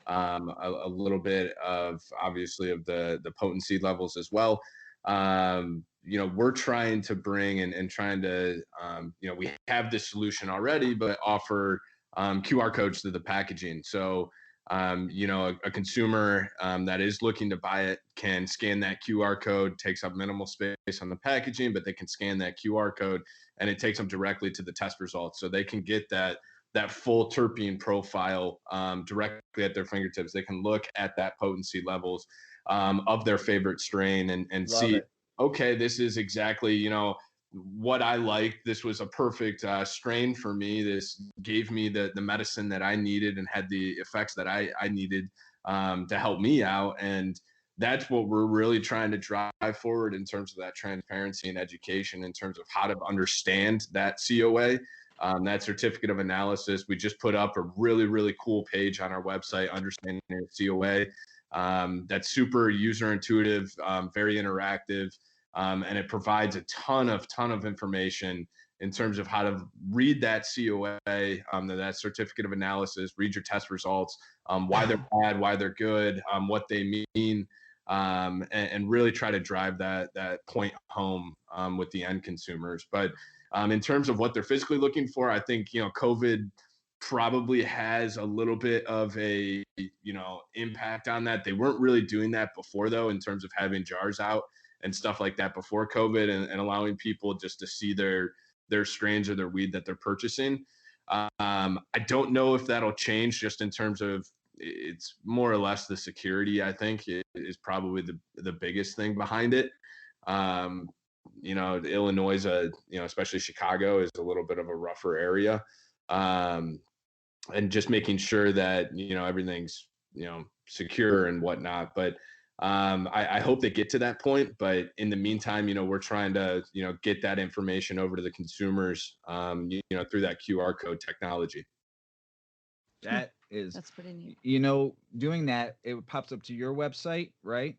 a little bit of obviously of the potency levels as well. We're trying to bring and trying to we have this solution already, but offer QR codes to the packaging. So a consumer that is looking to buy it can scan that QR code, takes up minimal space on the packaging, but they can scan that QR code and it takes them directly to the test results. So they can get that full terpene profile directly at their fingertips. They can look at that potency levels of their favorite strain and see, okay, this is exactly, what I like. This was a perfect strain for me. This gave me the medicine that I needed and had the effects that I needed to help me out. And that's what we're really trying to drive forward in terms of that transparency and education, in terms of how to understand that COA, that certificate of analysis. We just put up a really, really cool page on our website, Understanding COA. That's super user intuitive, very interactive. And it provides a ton of information in terms of how to read that COA, that certificate of analysis, read your test results, why they're bad, why they're good, what they mean, and really try to drive that point home with the end consumers. But in terms of what they're physically looking for, I think COVID probably has a little bit of a impact on that. They weren't really doing that before, though, in terms of having jars out and stuff like that before COVID, and allowing people just to see their strains or their weed that they're purchasing. I don't know if that'll change just in terms of it's more or less the security, I think, is probably the biggest thing behind it. Illinois is especially Chicago is a little bit of a rougher area. And just making sure that, everything's, secure and whatnot. But I hope they get to that point. But in the meantime, we're trying to, get that information over to the consumers, through that QR code technology. That's pretty neat. Doing that, it pops up to your website, right?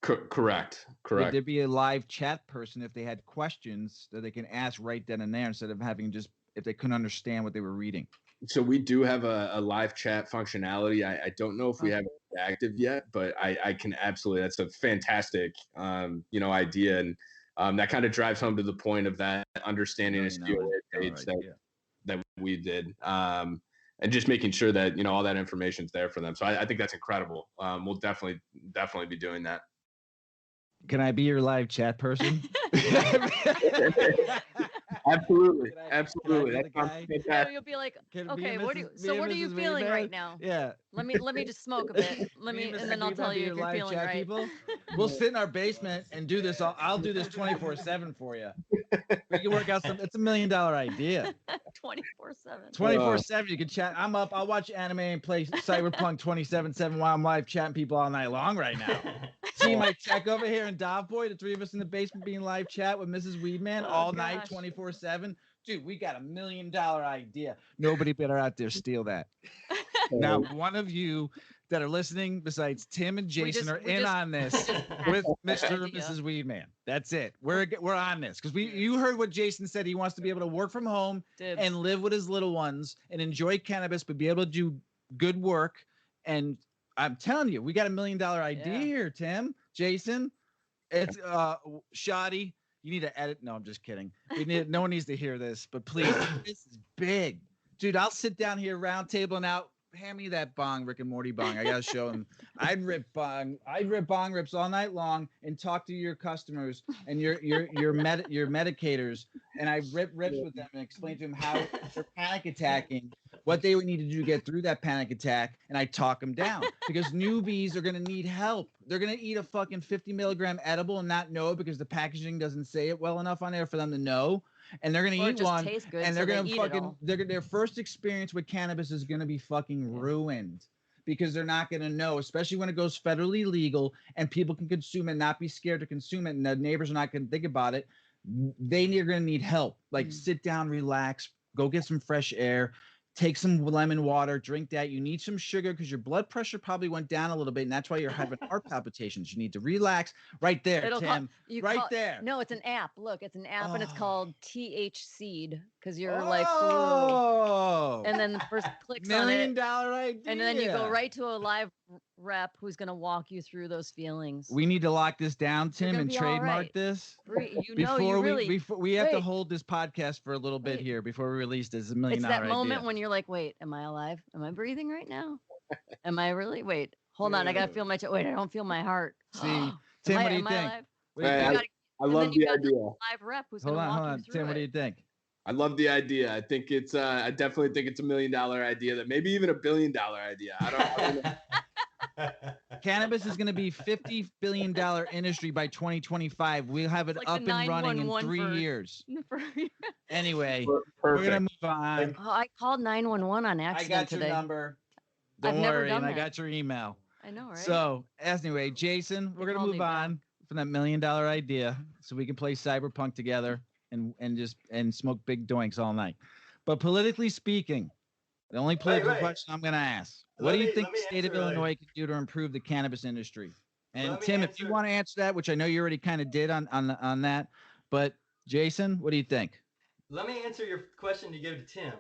Correct. Would there be a live chat person if they had questions that they can ask right then and there instead of having if they couldn't understand what they were reading? So we do have a live chat functionality. I don't know if we have it active yet, but I can absolutely. That's a fantastic, idea, and that kind of drives home to the point of that understanding a COA page that we did, and just making sure that all that information's there for them. So I think that's incredible. We'll definitely be doing that. Can I be your live chat person? Absolutely. Yeah, you'll be like, okay, what are you feeling right now? Yeah. Let me just smoke a bit. And then I'll tell you if you're feeling right. People? We'll sit in our basement and do this. I'll do this 24/7 for you. We can work out it's $1 million idea. 24/7. 24/7. You can chat. I'm up. I'll watch anime and play Cyberpunk 27/7 while I'm live chatting people all night long right now. See my check over here in Doveboy, the three of us in the basement being live chat with Mrs. Weedman all night, 24/7. Dude, we got $1 million idea. Nobody better out there steal that. Now, one of you that are listening, besides Tim and Jason, are in on this with Mr. and Mrs. Weedman. That's it. We're on this because you heard what Jason said. He wants to be able to work from home and live with his little ones and enjoy cannabis, but be able to do good work. And I'm telling you, we got $1 million idea here, Tim, Jason. It's shoddy. You need to edit. No, I'm just kidding. No one needs to hear this, but please, this is big. Dude, I'll sit down here round table and hand me that bong, Rick and Morty bong. I gotta show him. I'd rip bong rips all night long and talk to your customers and your medicators, and I rip rips with them and explain to them how they're panic attacking, what they would need to do to get through that panic attack, and I talk them down because newbies are gonna need help. They're gonna eat a fucking 50 milligram edible and not know it because the packaging doesn't say it well enough on there for them to know. And they're gonna eat one, and they're gonna their first experience with cannabis is gonna be fucking ruined because they're not gonna know, especially when it goes federally legal and people can consume it, not be scared to consume it, and the neighbors are not gonna think about it. They're gonna need help. Like sit down, relax, go get some fresh air. Take some lemon water, drink that. You need some sugar because your blood pressure probably went down a little bit, and that's why you're having heart palpitations. You need to relax right there, Tim. There. No, it's an app. Look, it's an app, and it's called THC because you're like, and then the first clicks on it. $1 million idea. And then you go right to a live rep who's going to walk you through those feelings. We need to lock this down, Tim, and trademark this. Before we have to hold this podcast for a little bit here before we release this $1 million idea. It's that moment when you're like, wait, am I alive? Am I breathing right now? Am I really? Wait, hold on. I got to feel my chest. Wait, I don't feel my heart. See, Tim, what do you think? I love the idea. Live rep who's going to walk you through Tim, what do you think? I love the idea. I think it's. I definitely think it's $1 million idea. That maybe even $1 billion idea. I don't know. Cannabis is going to be $50 billion industry by 2025. We'll have it up and running in 3 years. Anyway, we're going to move on. Oh, I called 911 on accident I got today. your number. Don't worry, and I got your email. I know, right? So, anyway, Jason, we're going to move on from that $1 million idea so we can play Cyberpunk together and smoke big doinks all night. But politically speaking, the only political question I'm going to ask, what do you think the state of Illinois can do to improve the cannabis industry? And Tim, if you want to answer that, which I know you already kind of did on that, but Jason, what do you think? Let me answer your question you gave to Tim.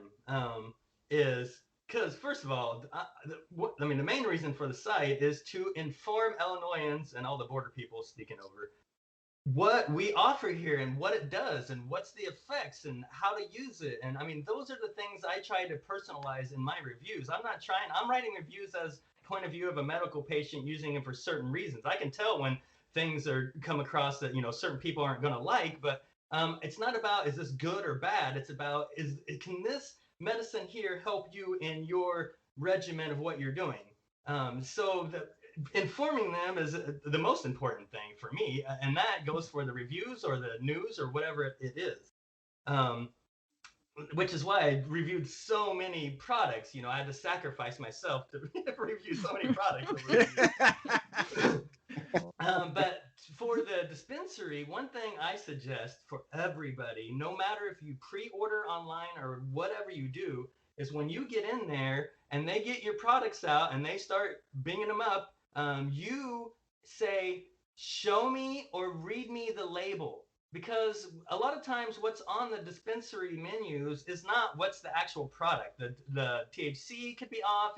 Is because first of all, the main reason for the site is to inform Illinoisans and all the border people speaking over what we offer here and what it does and what's the effects and how to use it. And I mean, those are the things I try to personalize in my reviews. I'm writing reviews as point of view of a medical patient using it for certain reasons. I can tell when things come across that, certain people aren't going to like, but it's not about, is this good or bad? It's about, can this medicine here help you in your regimen of what you're doing? So informing them is the most important thing for me, and that goes for the reviews or the news or whatever it is. Which is why I reviewed so many products. You know, I had to sacrifice myself to review so many products over the years. But for the dispensary, one thing I suggest for everybody, no matter if you pre-order online or whatever you do, is when you get in there and they get your products out and they start binging them up, you say, show me or read me the label. Because a lot of times what's on the dispensary menus is not what's the actual product. The THC could be off.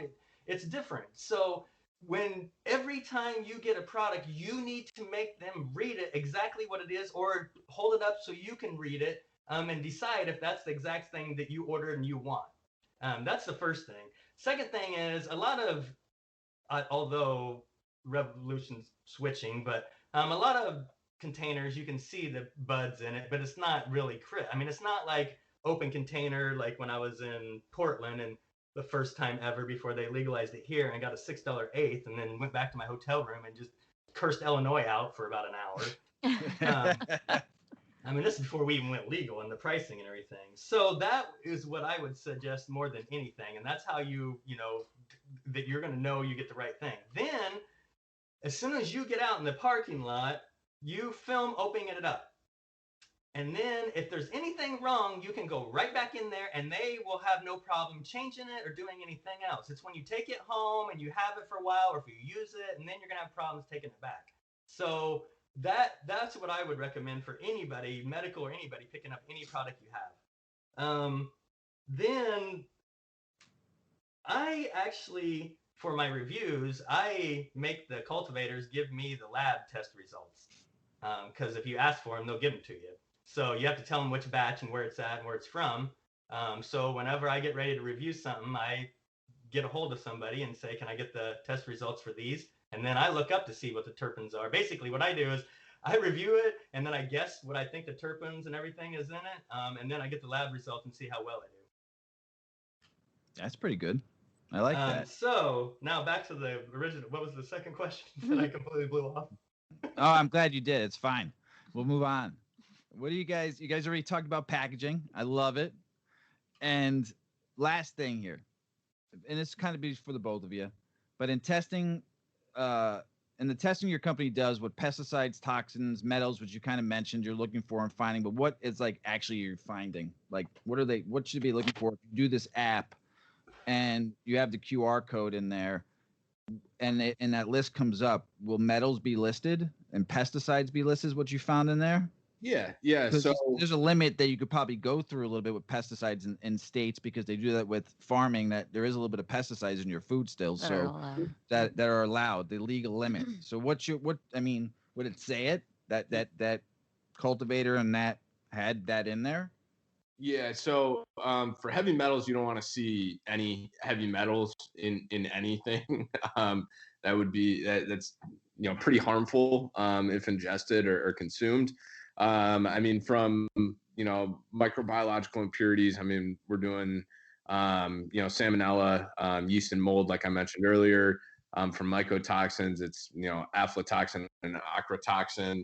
It's different. So when every time you get a product, you need to make them read it exactly what it is, or hold it up so you can read it, and decide if that's the exact thing that you ordered and you want. That's the first thing. Second thing is a lot of, although revolution's switching, but a lot of containers, you can see the buds in it, but it's not really crisp. I mean, it's not like open container like when I was in Portland and the first time ever before they legalized it here, and I got a $6 eighth, and then went back to my hotel room and just cursed Illinois out for about an hour. I mean, this is before we even went legal and the pricing and everything. So that is what I would suggest more than anything, and that's how you know that you're going to know you get the right thing. Then, as soon as you get out in the parking lot, you film opening it up. And then if there's anything wrong, you can go right back in there and they will have no problem changing it or doing anything else. It's when you take it home and you have it for a while, or if you use it, and then you're going to have problems taking it back. So that's what I would recommend for anybody, medical or anybody, picking up any product you have. Then I actually, for my reviews, I make the cultivators give me the lab test results. Because if you ask for them, they'll give them to you. So you have to tell them which batch and where it's at and where it's from. So whenever I get ready to review something, I get a hold of somebody and say, can I get the test results for these? And then I look up to see what the terpenes are. Basically, what I do is I review it, and then I guess what I think the terpenes and everything is in it. And then I get the lab results and see how well I do. That's pretty good. I like that. So now back to the original. What was the second question that I completely blew off? Oh, I'm glad you did. It's fine. We'll move on. What do you guys already talked about packaging. I love it. And last thing here, and this kind of be for the both of you, but in testing, the testing your company does, what pesticides, toxins, metals, which you kind of mentioned you're looking for and finding, but what is like actually you're finding? Like what should you be looking for if you do this app and you have the QR code in there and that list comes up, will metals be listed and pesticides be listed, what you found in there? Yeah. So there's a limit that you could probably go through a little bit with pesticides in states, because they do that with farming, that there is a little bit of pesticides in your food still. That are allowed, the legal limit. So would it say it that cultivator and that had that in there? Yeah, so for heavy metals, you don't want to see any heavy metals in anything. That would be that's pretty harmful if ingested or consumed. I mean, from microbiological impurities. I mean, we're doing salmonella, yeast and mold, like I mentioned earlier. From mycotoxins, it's aflatoxin and ochratoxin.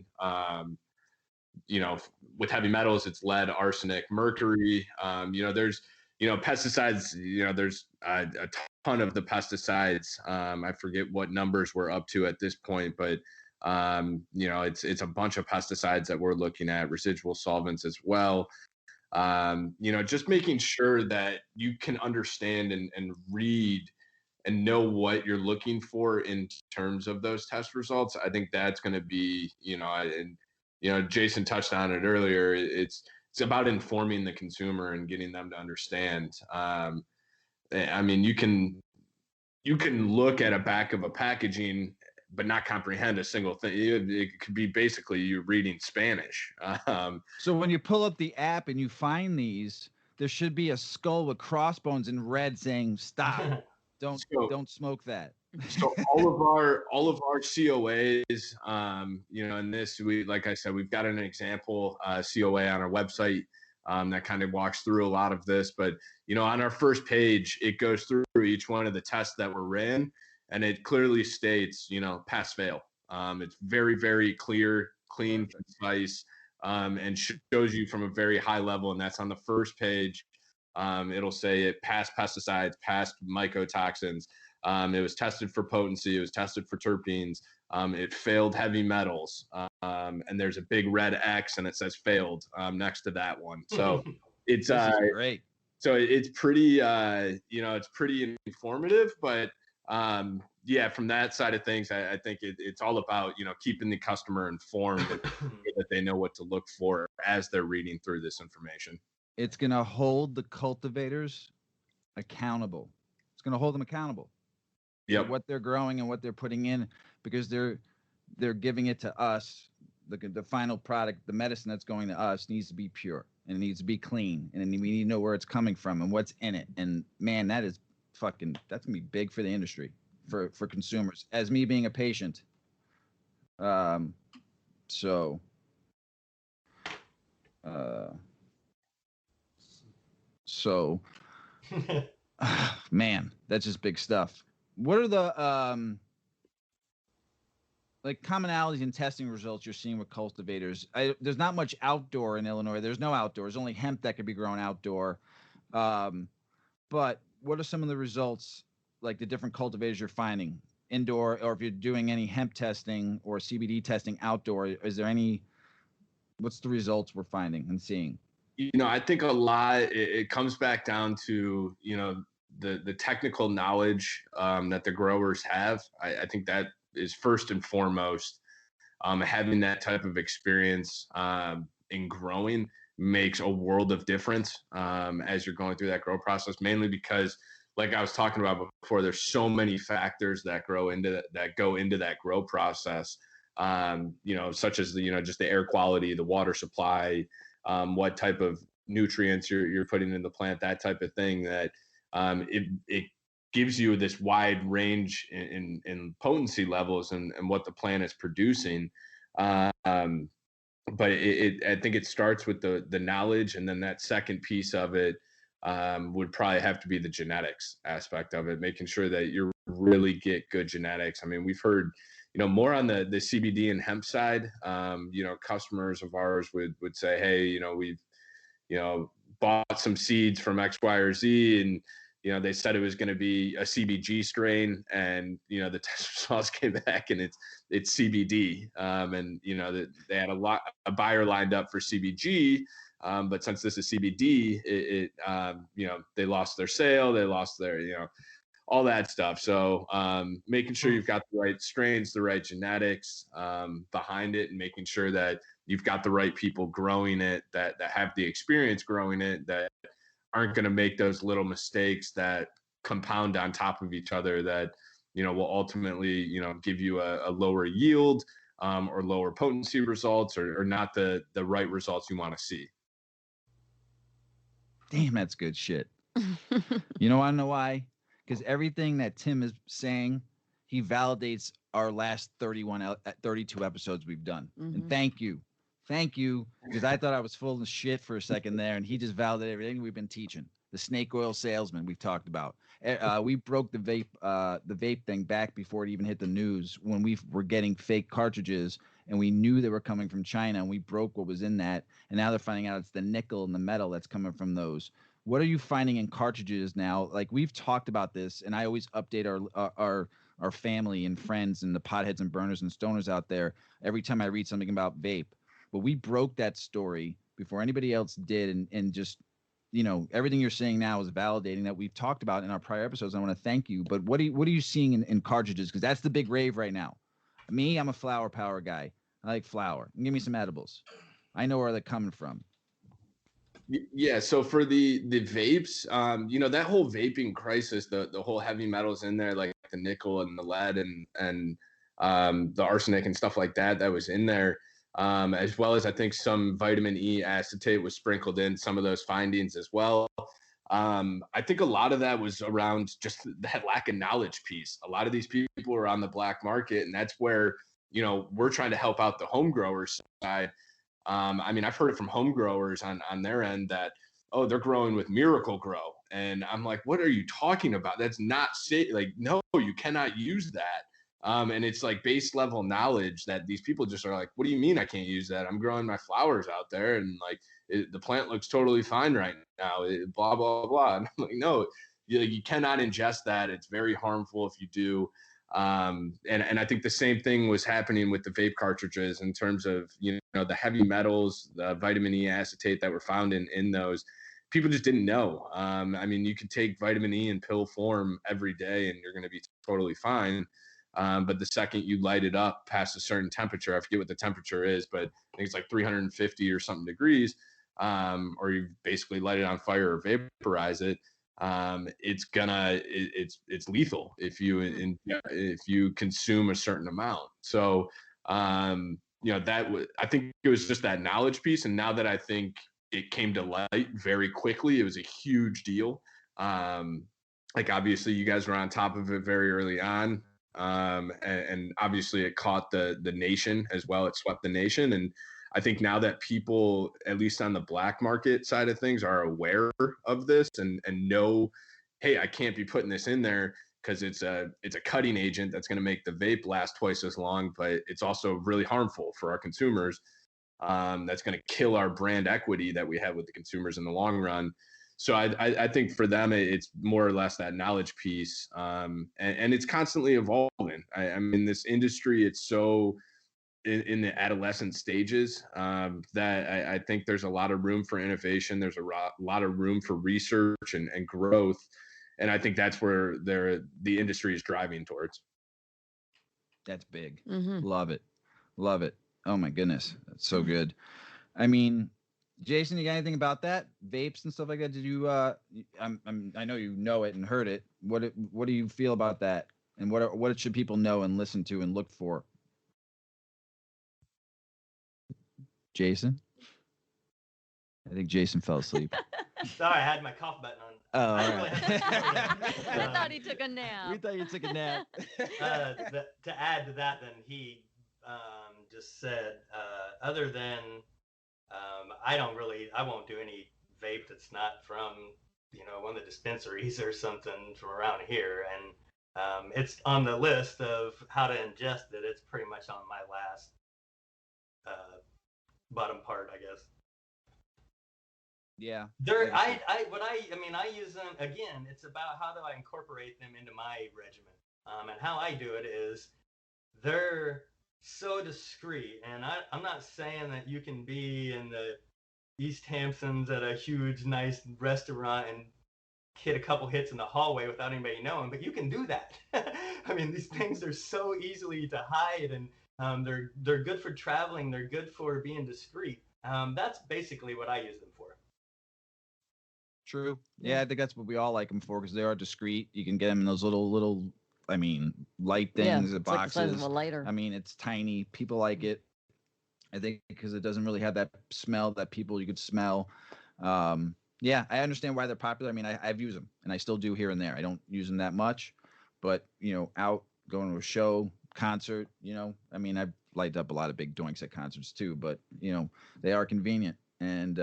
With heavy metals, it's lead, arsenic, mercury. There's pesticides. There's a ton of the pesticides. I forget what numbers we're up to at this point, but it's a bunch of pesticides that we're looking at, residual solvents as well. Just making sure that you can understand and read and know what you're looking for in terms of those test results. I think that's going to be, Jason touched on it earlier. It's about informing the consumer and getting them to understand. I mean, you can look at a back of a packaging but not comprehend a single thing. It could be basically you reading Spanish. So when you pull up the app and you find these, there should be a skull with crossbones in red saying "Stop! Don't smoke that." So all of our COAs, in this, like I said, we've got an example COA on our website that kind of walks through a lot of this. But on our first page, it goes through each one of the tests that were ran, and it clearly states, pass fail. It's very, very clear, clean, concise, and shows you from a very high level. And that's on the first page. It'll say it passed pesticides, passed mycotoxins. It was tested for potency. It was tested for terpenes. It failed heavy metals. And there's a big red X and it says failed next to that one. So it's great. So it's pretty, it's pretty informative, but yeah, from that side of things, I think it's all about, keeping the customer informed so that they know what to look for as they're reading through this information. It's going to hold the cultivators accountable. It's going to hold them accountable. Yep. For what they're growing and what they're putting in, because they're giving it to us. The final product, the medicine that's going to us, needs to be pure and it needs to be clean, and we need to know where it's coming from and what's in it. And man, that's gonna be big for the industry, for consumers. As me being a patient, man, that's just big stuff. What are the like commonalities in testing results you're seeing with cultivators? There's not much outdoor in Illinois. There's no outdoor. There's only hemp that could be grown outdoor. But what are some of the results, like the different cultivators you're finding indoor, or if you're doing any hemp testing or CBD testing outdoor? Is there what's the results we're finding and seeing? I think a lot, it comes back down to, the technical knowledge that the growers have. I think that is first and foremost. Having that type of experience in growing makes a world of difference as you're going through that grow process, mainly because, like I was talking about before, there's so many factors that go into that grow process, such as just the air quality, the water supply, what type of nutrients you're putting in the plant, that type of thing, that it gives you this wide range in potency levels and what the plant is producing. But I think it starts with the knowledge, and then that second piece of it would probably have to be the genetics aspect of it, making sure that you really get good genetics. I mean, we've heard, more on the CBD and hemp side, customers of ours would say, hey, we've, bought some seeds from X, Y, or Z, and they said it was going to be a CBG strain, and the test results came back and it's CBD. And they had a buyer lined up for CBG, but since this is CBD, they lost their sale, they lost their all that stuff. So making sure you've got the right strains, the right genetics behind it, and making sure that you've got the right people growing it that have the experience growing it, that aren't going to make those little mistakes that compound on top of each other, that will ultimately give you a lower yield or lower potency results, or not the right results you want to see. Damn, that's good shit. I know why? Because everything that Tim is saying, he validates our last 32 episodes we've done. Mm-hmm. And thank you, because I thought I was full of shit for a second there, and he just validated everything we've been teaching. The snake oil salesman we've talked about. We broke the vape thing back before it even hit the news, when we were getting fake cartridges, and we knew they were coming from China, and we broke what was in that. And now they're finding out it's the nickel and the metal that's coming from those. What are you finding in cartridges now? Like, we've talked about this, and I always update our family and friends and the potheads and burners and stoners out there every time I read something about vape. But we broke that story before anybody else did, and just, everything you're saying now is validating that we've talked about in our prior episodes. I want to thank you. But what are you seeing in cartridges? Because that's the big rave right now. Me, I'm a flower power guy. I like flower. Give me some edibles. I know where they're coming from. Yeah. So for the vapes, that whole vaping crisis, the whole heavy metals in there, like the nickel and the lead and the arsenic and stuff like that was in there, as well as I think some vitamin E acetate was sprinkled in some of those findings as well. I think a lot of that was around just that lack of knowledge piece. A lot of these people are on the black market, and that's where, we're trying to help out the home growers side. I've heard it from home growers on their end that, they're growing with Miracle Grow. And I'm like, what are you talking about? That's not safe. Like, no, you cannot use that. And it's like base level knowledge that these people just are like, what do you mean I can't use that? I'm growing my flowers out there, and like the plant looks totally fine right now. Blah, blah, blah. And I'm like, no, you cannot ingest that. It's very harmful if you do. And I think the same thing was happening with the vape cartridges in terms of, the heavy metals, the vitamin E acetate that were found in those. People just didn't know. I mean, you could take vitamin E in pill form every day and you're going to be totally fine. But the second you light it up past a certain temperature, I forget what the temperature is, but I think it's like 350 or something degrees, or you basically light it on fire or vaporize it. It's lethal if you consume a certain amount. So, I think it was just that knowledge piece. And now that I think it came to light very quickly, it was a huge deal. Like obviously you guys were on top of it very early on. And obviously it caught the nation as well. It swept the nation. And I think now that people, at least on the black market side of things, are aware of this and know, hey, I can't be putting this in there because it's a cutting agent that's going to make the vape last twice as long, but it's also really harmful for our consumers. That's going to kill our brand equity that we have with the consumers in the long run. So I think for them, it's more or less that knowledge piece. And it's constantly evolving. I mean, this industry, it's so in the adolescent stages that I think there's a lot of room for innovation. There's a lot of room for research and growth. And I think that's where the industry is driving towards. That's big. Mm-hmm. Love it. Love it. Oh my goodness. That's so good. I mean, Jason, you got anything about that? Vapes and stuff like that? Did you I know you know it and heard it. What do you feel about that? And what should people know and listen to and look for? Jason? I think Jason fell asleep. Sorry, I had my cough button on. Oh, all I really right. had I thought he took a nap. We thought you took a nap. To add to that, then he just said, other than I won't do any vape that's not from one of the dispensaries or something from around here, and it's on the list of how to ingest it. It's pretty much on my last bottom part, I guess. Yeah. I use them again. It's about how do I incorporate them into my regimen, and how I do it is they're so discreet. And I'm not saying that you can be in the East Hamptons at a huge, nice restaurant and hit a couple hits in the hallway without anybody knowing, but you can do that. I mean, these things are so easily to hide, and they're good for traveling. They're good for being discreet. That's basically what I use them for. True. Yeah, I think that's what we all like them for because they are discreet. You can get them in those little, light things, it's boxes. like the size of a lighter. I mean, it's tiny. People like it. I think because it doesn't really have that smell that you could smell. Yeah, I understand why they're popular. I mean, I've used them and I still do here and there. I don't use them that much, but out going to a show, concert, I've lighted up a lot of big doinks at concerts too, but they are convenient and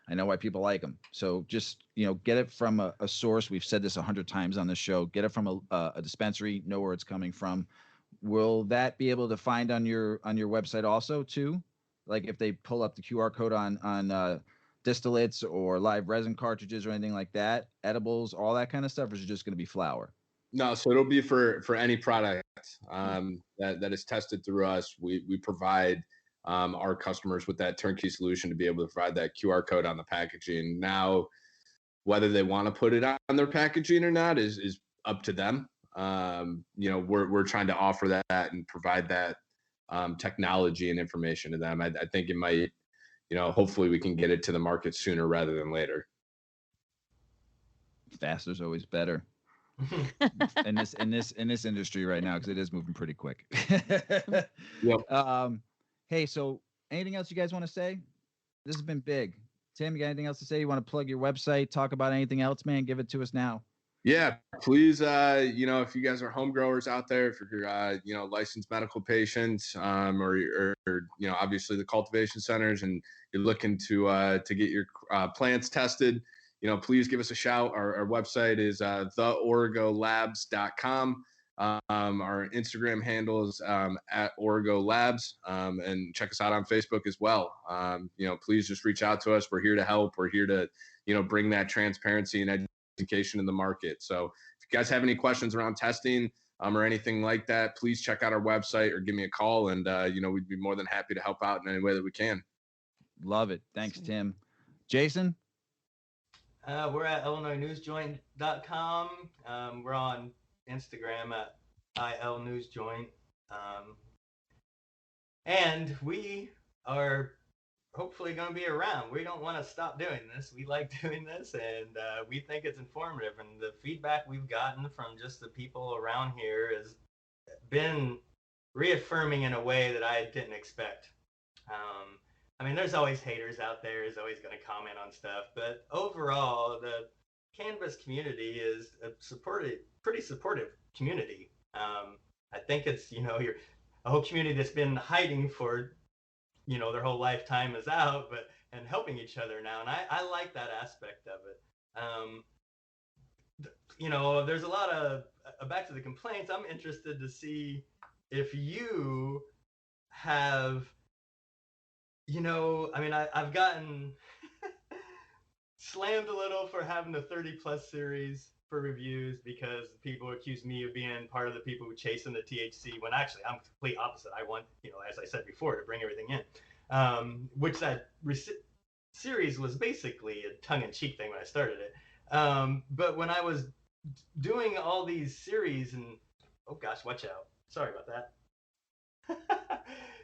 I know why people like them. So just, get it from a source. We've said this 100 times on the show. Get it from a dispensary, know where it's coming from. Will that be able to find on your website also too? Like if they pull up the QR code on distillates or live resin cartridges or anything like that, edibles, all that kind of stuff, or is it just going to be flower? No, so it'll be for any product that is tested through us. We provide our customers with that turnkey solution to be able to provide that QR code on the packaging. Now, whether they want to put it on their packaging or not is up to them. We're trying to offer that and provide that technology and information to them. I think it might, hopefully we can get it to the market sooner rather than later. Faster's always better. in this industry right now because it is moving pretty quick. Yep. Hey, so anything else you guys want to say? This has been big. Tim, you got anything else to say? You want to plug your website, talk about anything else, man? Give it to us now. Yeah, please. If you guys are home growers out there, if you're licensed medical patients, or obviously the cultivation centers, and you're looking to get your plants tested, please give us a shout. Our website is theorigolabs.com. Our Instagram handle is at Origo Labs, and check us out on Facebook as well. Please just reach out to us. We're here to help. We're here to, bring that transparency and education in the market. So if you guys have any questions around testing or anything like that, please check out our website or give me a call, and we'd be more than happy to help out in any way that we can. Love it. Thanks, Tim. Jason? We're at IllinoisNewsJoint.com. We're on Instagram at ILNewsJoint. And we are hopefully going to be around. We don't want to stop doing this. We like doing this, and we think it's informative. And the feedback we've gotten from just the people around here has been reaffirming in a way that I didn't expect. There's always haters out there, is always going to comment on stuff, but overall, the cannabis community is a pretty supportive community. I think it's, a whole community that's been hiding for, their whole lifetime is out, and helping each other now. And I like that aspect of it. There's a lot of, back to the complaints, I'm interested to see if you have, I've gotten slammed a little for having the 30+ series for reviews because people accuse me of being part of the people who chasing the THC, when actually I'm the complete opposite. I want, as I said before, to bring everything in, which that series was basically a tongue-in-cheek thing when I started it. But when I was doing all these series, and oh gosh, watch out. Sorry about that.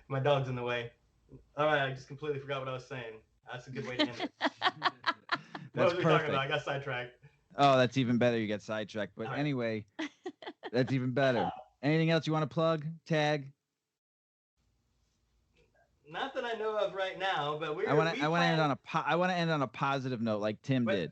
My dog's in the way. All right, I just completely forgot what I was saying. That's a good way to end it. What was we talking about? I got sidetracked. Oh, that's even better. You get sidetracked. But anyway, that's even better. Anything else you want to plug? Tag? Not that I know of right now, but I want to end on a positive note, like Tim did.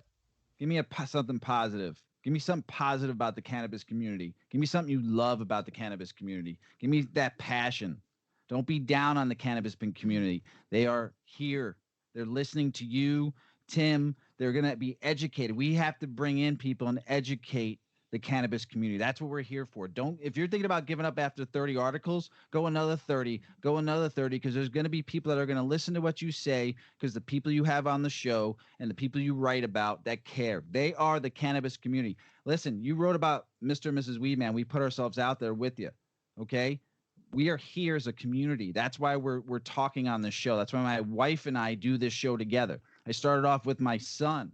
Give me something positive. Give me something positive about the cannabis community. Give me something you love about the cannabis community. Give me that passion. Don't be down on the cannabis community. They are here. They're listening to you, Tim. They're going to be educated. We have to bring in people and educate the cannabis community. That's what we're here for. If you're thinking about giving up after 30 articles, go another 30, because there's going to be people that are going to listen to what you say, because the people you have on the show and the people you write about that care, they are the cannabis community. Listen, you wrote about Mr. and Mrs. Weedman. We put ourselves out there with you. Okay. We are here as a community. That's why we're talking on this show. That's why my wife and I do this show together. I started off with my son,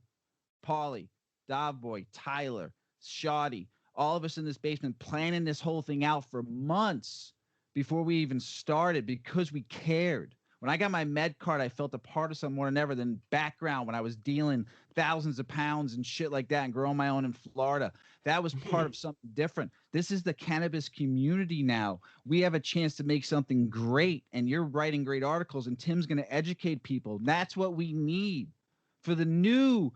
Paulie, Dovboy, Tyler, Shoddy, all of us in this basement planning this whole thing out for months before we even started, because we cared. When I got my med card, I felt a part of something more than ever than background when I was dealing thousands of pounds and shit like that and growing my own in Florida. That was part of something different. This is the cannabis community now. We have a chance to make something great, and you're writing great articles, and Tim's going to educate people. That's what we need for the new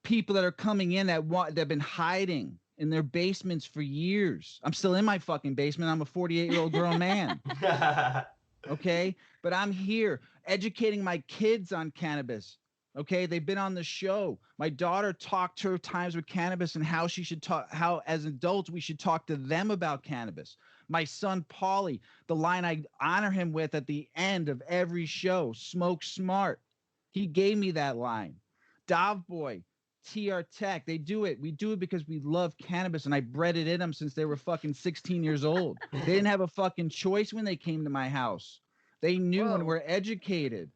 people that are coming in that have been hiding in their basements for years. I'm still in my fucking basement. I'm a 48-year-old grown man. Okay? But I'm here educating my kids on cannabis. Okay? They've been on the show. My daughter talked her times with cannabis and how she should talk, how as adults we should talk to them about cannabis. My son, Paulie, the line I honor him with at the end of every show, smoke smart. He gave me that line. Dovboy, TR Tech, they do it. We do it because we love cannabis, and I bred it in them since they were fucking 16 years old. They didn't have a fucking choice when they came to my house. They knew when we're educated.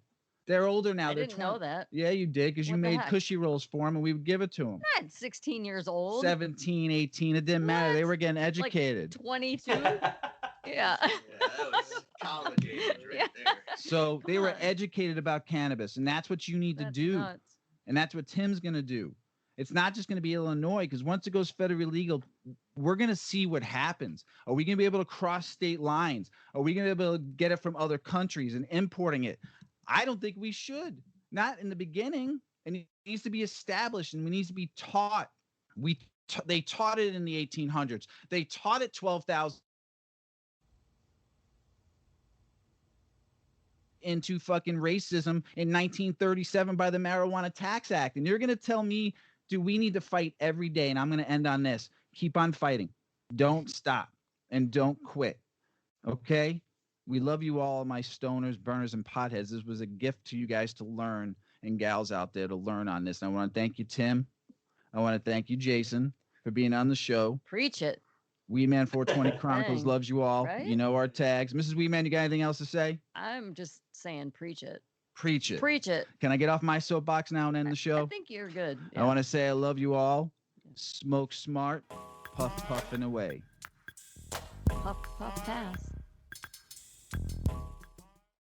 They're older now. I didn't know that. Yeah, you did, because you made cushy rolls for them, and we would give it to them. I'm 16 years old. 17, 18, it didn't matter. They were getting educated. Like 22? Yeah. That was college age right there. So they were educated about cannabis, and that's what you need to do. Nuts. And that's what Tim's going to do. It's not just going to be Illinois, because once it goes federally legal, we're going to see what happens. Are we going to be able to cross state lines? Are we going to be able to get it from other countries and importing it? I don't think we should. Not in the beginning. And it needs to be established, and we need to be taught. They taught it in the 1800s. They taught it 12,000 into fucking racism in 1937 by the Marijuana Tax Act. And you're going to tell me do we need to fight every day? And I'm going to end on this. Keep on fighting. Don't stop and don't quit. Okay? We love you all, my stoners, burners, and potheads. This was a gift to you guys to learn, and gals out there to learn on this. And I want to thank you, Tim. I want to thank you, Jason, for being on the show. Preach it. Weedman 420 Chronicles Dang, loves you all. right? You know our tags. Mrs. Weedman, you got anything else to say? I'm just saying, preach it. Preach it. Preach it. Can I get off my soapbox now and end the I show? think you're good. I want to say I love you all. Smoke smart, puff puffing away. Puff, puff, pass.